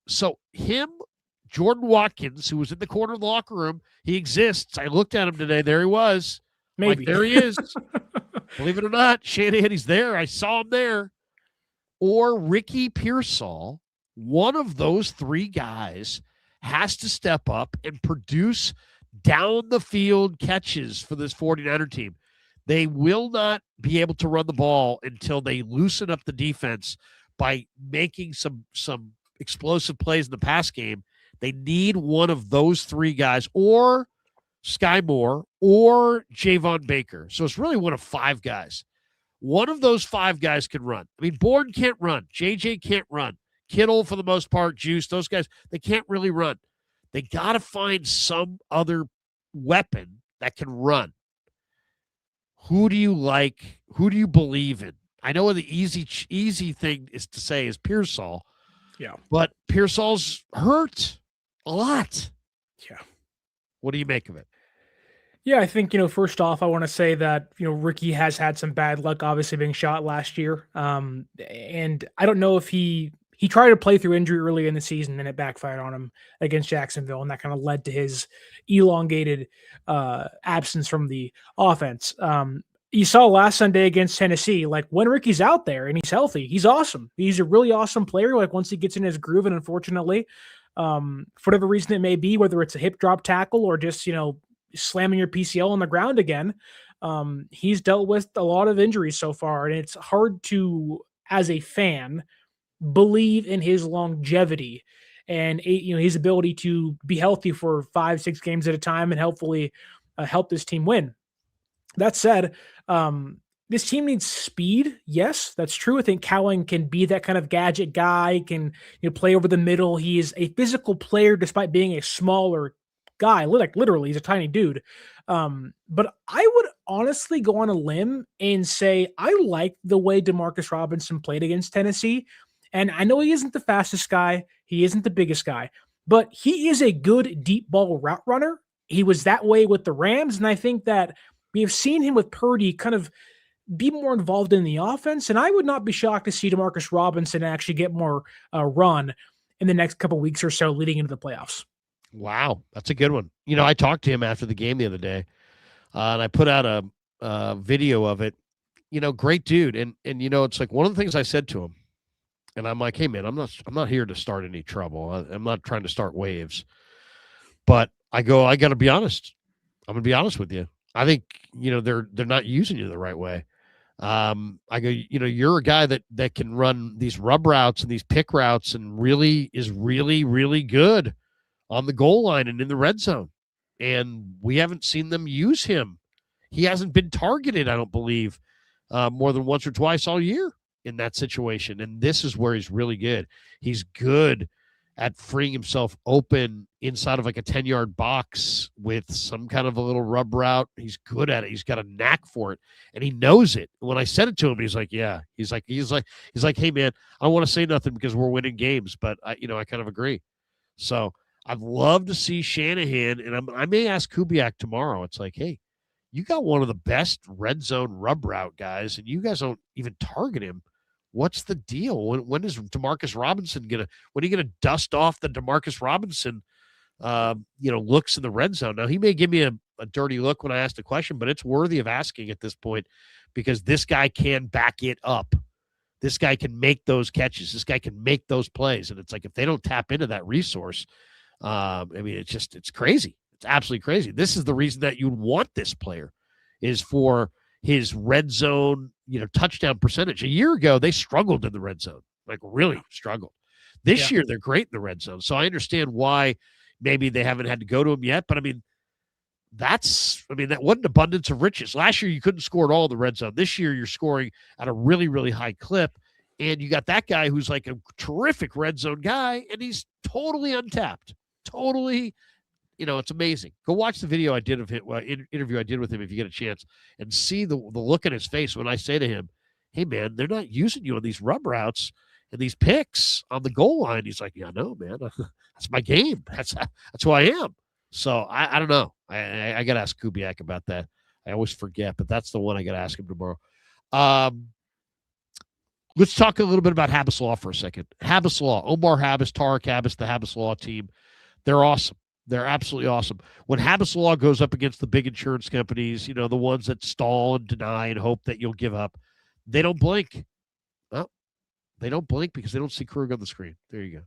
So him, Jordan Watkins, who was in the corner of the locker room, he exists. I looked at him today. There he was. Maybe. There he is. Believe it or not, Shanahan, he's there. I saw him there. Or Ricky Pearsall, one of those three guys has to step up and produce down the field catches for this 49er team. They will not be able to run the ball until they loosen up the defense by making some explosive plays in the pass game. They need one of those three guys, or Sky Moore, or Javon Baker. So it's really one of five guys. One of those five guys can run. I mean, Bourne can't run. JJ can't run. Kittle, for the most part, Juice, those guys, they can't really run. They got to find some other weapon that can run. Who do you like? Who do you believe in? I know the easy thing is to say is Pearsall. Yeah. But Pearsall's hurt a lot. Yeah. What do you make of it? Yeah, I think, first off, I want to say that, Ricky has had some bad luck, obviously being shot last year. And I don't know if he tried to play through injury early in the season and it backfired on him against Jacksonville. And that kind of led to his elongated absence from the offense. You saw last Sunday against Tennessee, like when Ricky's out there and he's healthy, he's awesome. He's a really awesome player. Like once he gets in his groove, and unfortunately, for whatever reason it may be, whether it's a hip drop tackle or just, slamming your PCL on the ground again, he's dealt with a lot of injuries so far. And it's hard to, as a fan, believe in his longevity and his ability to be healthy for 5-6 games at a time and hopefully help this team win. That said, this team needs speed. Yes, that's true. I think Cowing can be that kind of gadget guy, can play over the middle. He is a physical player despite being a smaller guy. Like literally, he's a tiny dude. But I would honestly go on a limb and say I like the way Demarcus Robinson played against Tennessee. And I know he isn't the fastest guy. He isn't the biggest guy. But he is a good deep ball route runner. He was that way with the Rams. And I think that we have seen him with Purdy kind of be more involved in the offense. And I would not be shocked to see Demarcus Robinson actually get more run in the next couple weeks or so leading into the playoffs. Wow, that's a good one. I talked to him after the game the other day, and I put out a video of it. Great dude. And it's like one of the things I said to him, and I'm like, hey, man, I'm not here to start any trouble. I'm not trying to start waves. But I got to be honest. I'm going to be honest with you. I think, they're not using you the right way. I go, you're a guy that can run these rub routes and these pick routes and really is really, really good on the goal line and in the red zone. And we haven't seen them use him He hasn't been targeted, I don't believe, more than once or twice all year in that situation. And this is where he's really good. He's good at freeing himself open inside of like a 10-yard box with some kind of a little rub route. He's good at it. He's got a knack for it, and he knows it. When I said it to him, he's like, yeah. He's like, hey man, I don't want to say nothing because we're winning games, but I kind of agree. So I'd love to see Shanahan, and I may ask Kubiak tomorrow. It's like, hey, you got one of the best red zone rub route guys, and you guys don't even target him. What's the deal? When is Demarcus Robinson when are you gonna dust off the Demarcus Robinson looks in the red zone? Now he may give me a dirty look when I ask the question, but it's worthy of asking at this point because this guy can back it up. This guy can make those catches. This guy can make those plays. And it's like if they don't tap into that resource, it's crazy. It's absolutely crazy. This is the reason that you want this player is for his red zone, touchdown percentage. A year ago, they struggled in the red zone, like really struggled. This year, they're great in the red zone. So I understand why maybe they haven't had to go to him yet. But that wasn't abundance of riches. Last year, you couldn't score at all in the red zone. This year, you're scoring at a really, really high clip. And you got that guy who's like a terrific red zone guy, and he's totally untapped. Totally. It's amazing. Go watch the video I did of him, interview I did with him if you get a chance, and see the look in his face when I say to him, hey, man, they're not using you on these rub routes and these picks on the goal line. He's like, yeah, no, man. That's my game. That's who I am. So I don't know. I got to ask Kubiak about that. I always forget, but that's the one I got to ask him tomorrow. Let's talk a little bit about Habas Law for a second. Habas Law, Omar Habas, Tarek Habas, the Habas Law team. They're awesome. They're absolutely awesome. When Habas Law goes up against the big insurance companies, the ones that stall and deny and hope that you'll give up, they don't blink. Well, they don't blink because they don't see Kreuger on the screen. There you go.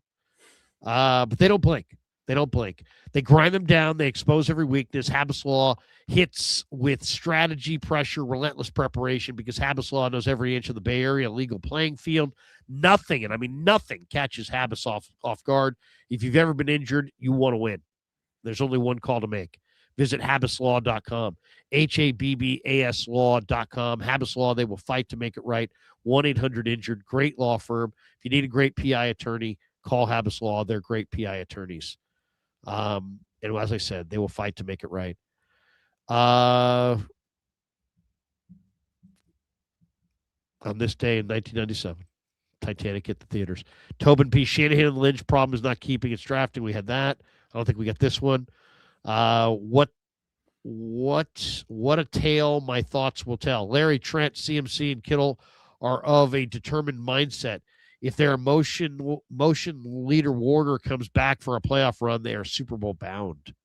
But they don't blink. They don't blink. They grind them down. They expose every weakness. Habas Law hits with strategy, pressure, relentless preparation because Habas Law knows every inch of the Bay Area legal playing field. Nothing, and I mean nothing, catches Habas off guard. If you've ever been injured, you want to win. There's only one call to make. Visit habaslaw.com, HABBAS law.com. Habas Law, they will fight to make it right. 1-800-INJURED, great law firm. If you need a great PI attorney, call Habas Law. They're great PI attorneys. And as I said, they will fight to make it right. On this day in 1997, Titanic hit the theaters. Tobin P. Shanahan and Lynch, problem is not keeping its drafting. We had that. I don't think we got this one. What a tale my thoughts will tell. Larry, Trent, CMC, and Kittle are of a determined mindset. If their motion leader Warner comes back for a playoff run, they are Super Bowl bound.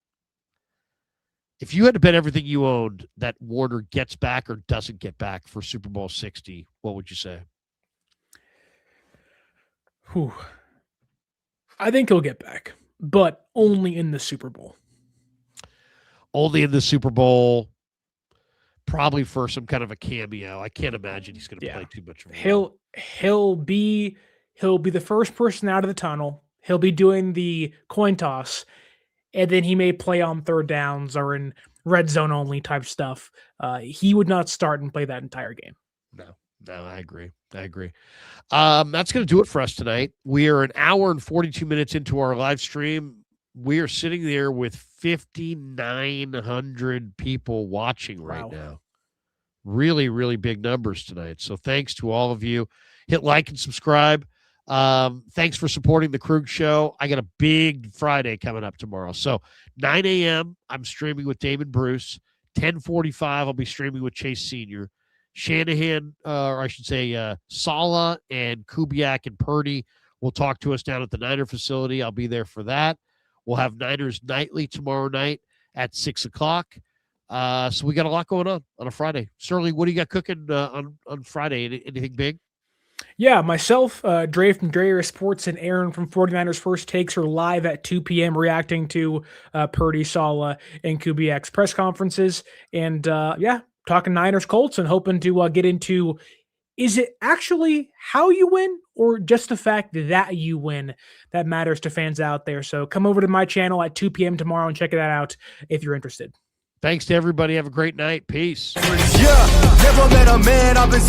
If you had to bet everything you owned that Warner gets back or doesn't get back for Super Bowl 60, what would you say? I think he'll get back, but only in the Super Bowl. Only in the Super Bowl, probably for some kind of a cameo. I can't imagine he's going to play too much of a role. He'll be the first person out of the tunnel. He'll be doing the coin toss, and then he may play on third downs or in red zone only type stuff. He would not start and play that entire game. No, I agree. That's going to do it for us tonight. We are an hour and 42 minutes into our live stream. We are sitting there with 5,900 people watching right now. Really, really big numbers tonight. So thanks to all of you. Hit like and subscribe. Thanks for supporting the Krug Show. I got a big Friday coming up tomorrow. So 9 a.m., I'm streaming with Damon Bruce. 10:45, I'll be streaming with Chase Sr. Shanahan, or I should say Saleh and Kubiak and Purdy will talk to us down at the Niner facility. I'll be there for that. We'll have Niners Nightly tomorrow night at 6 o'clock. So we got a lot going on a Friday. Sterling, what do you got cooking on Friday? Anything big? Yeah, myself, Dre from Dreyer Sports, and Aaron from 49ers First Takes are live at 2 p.m. reacting to Purdy, Saleh, and Kubiak's press conferences. And talking Niners Colts and hoping to get into, is it actually how you win or just the fact that you win that matters to fans out there? So come over to my channel at 2 p.m. tomorrow and check that out if you're interested. Thanks to everybody. Have a great night. Peace. Yeah, never met a man I've been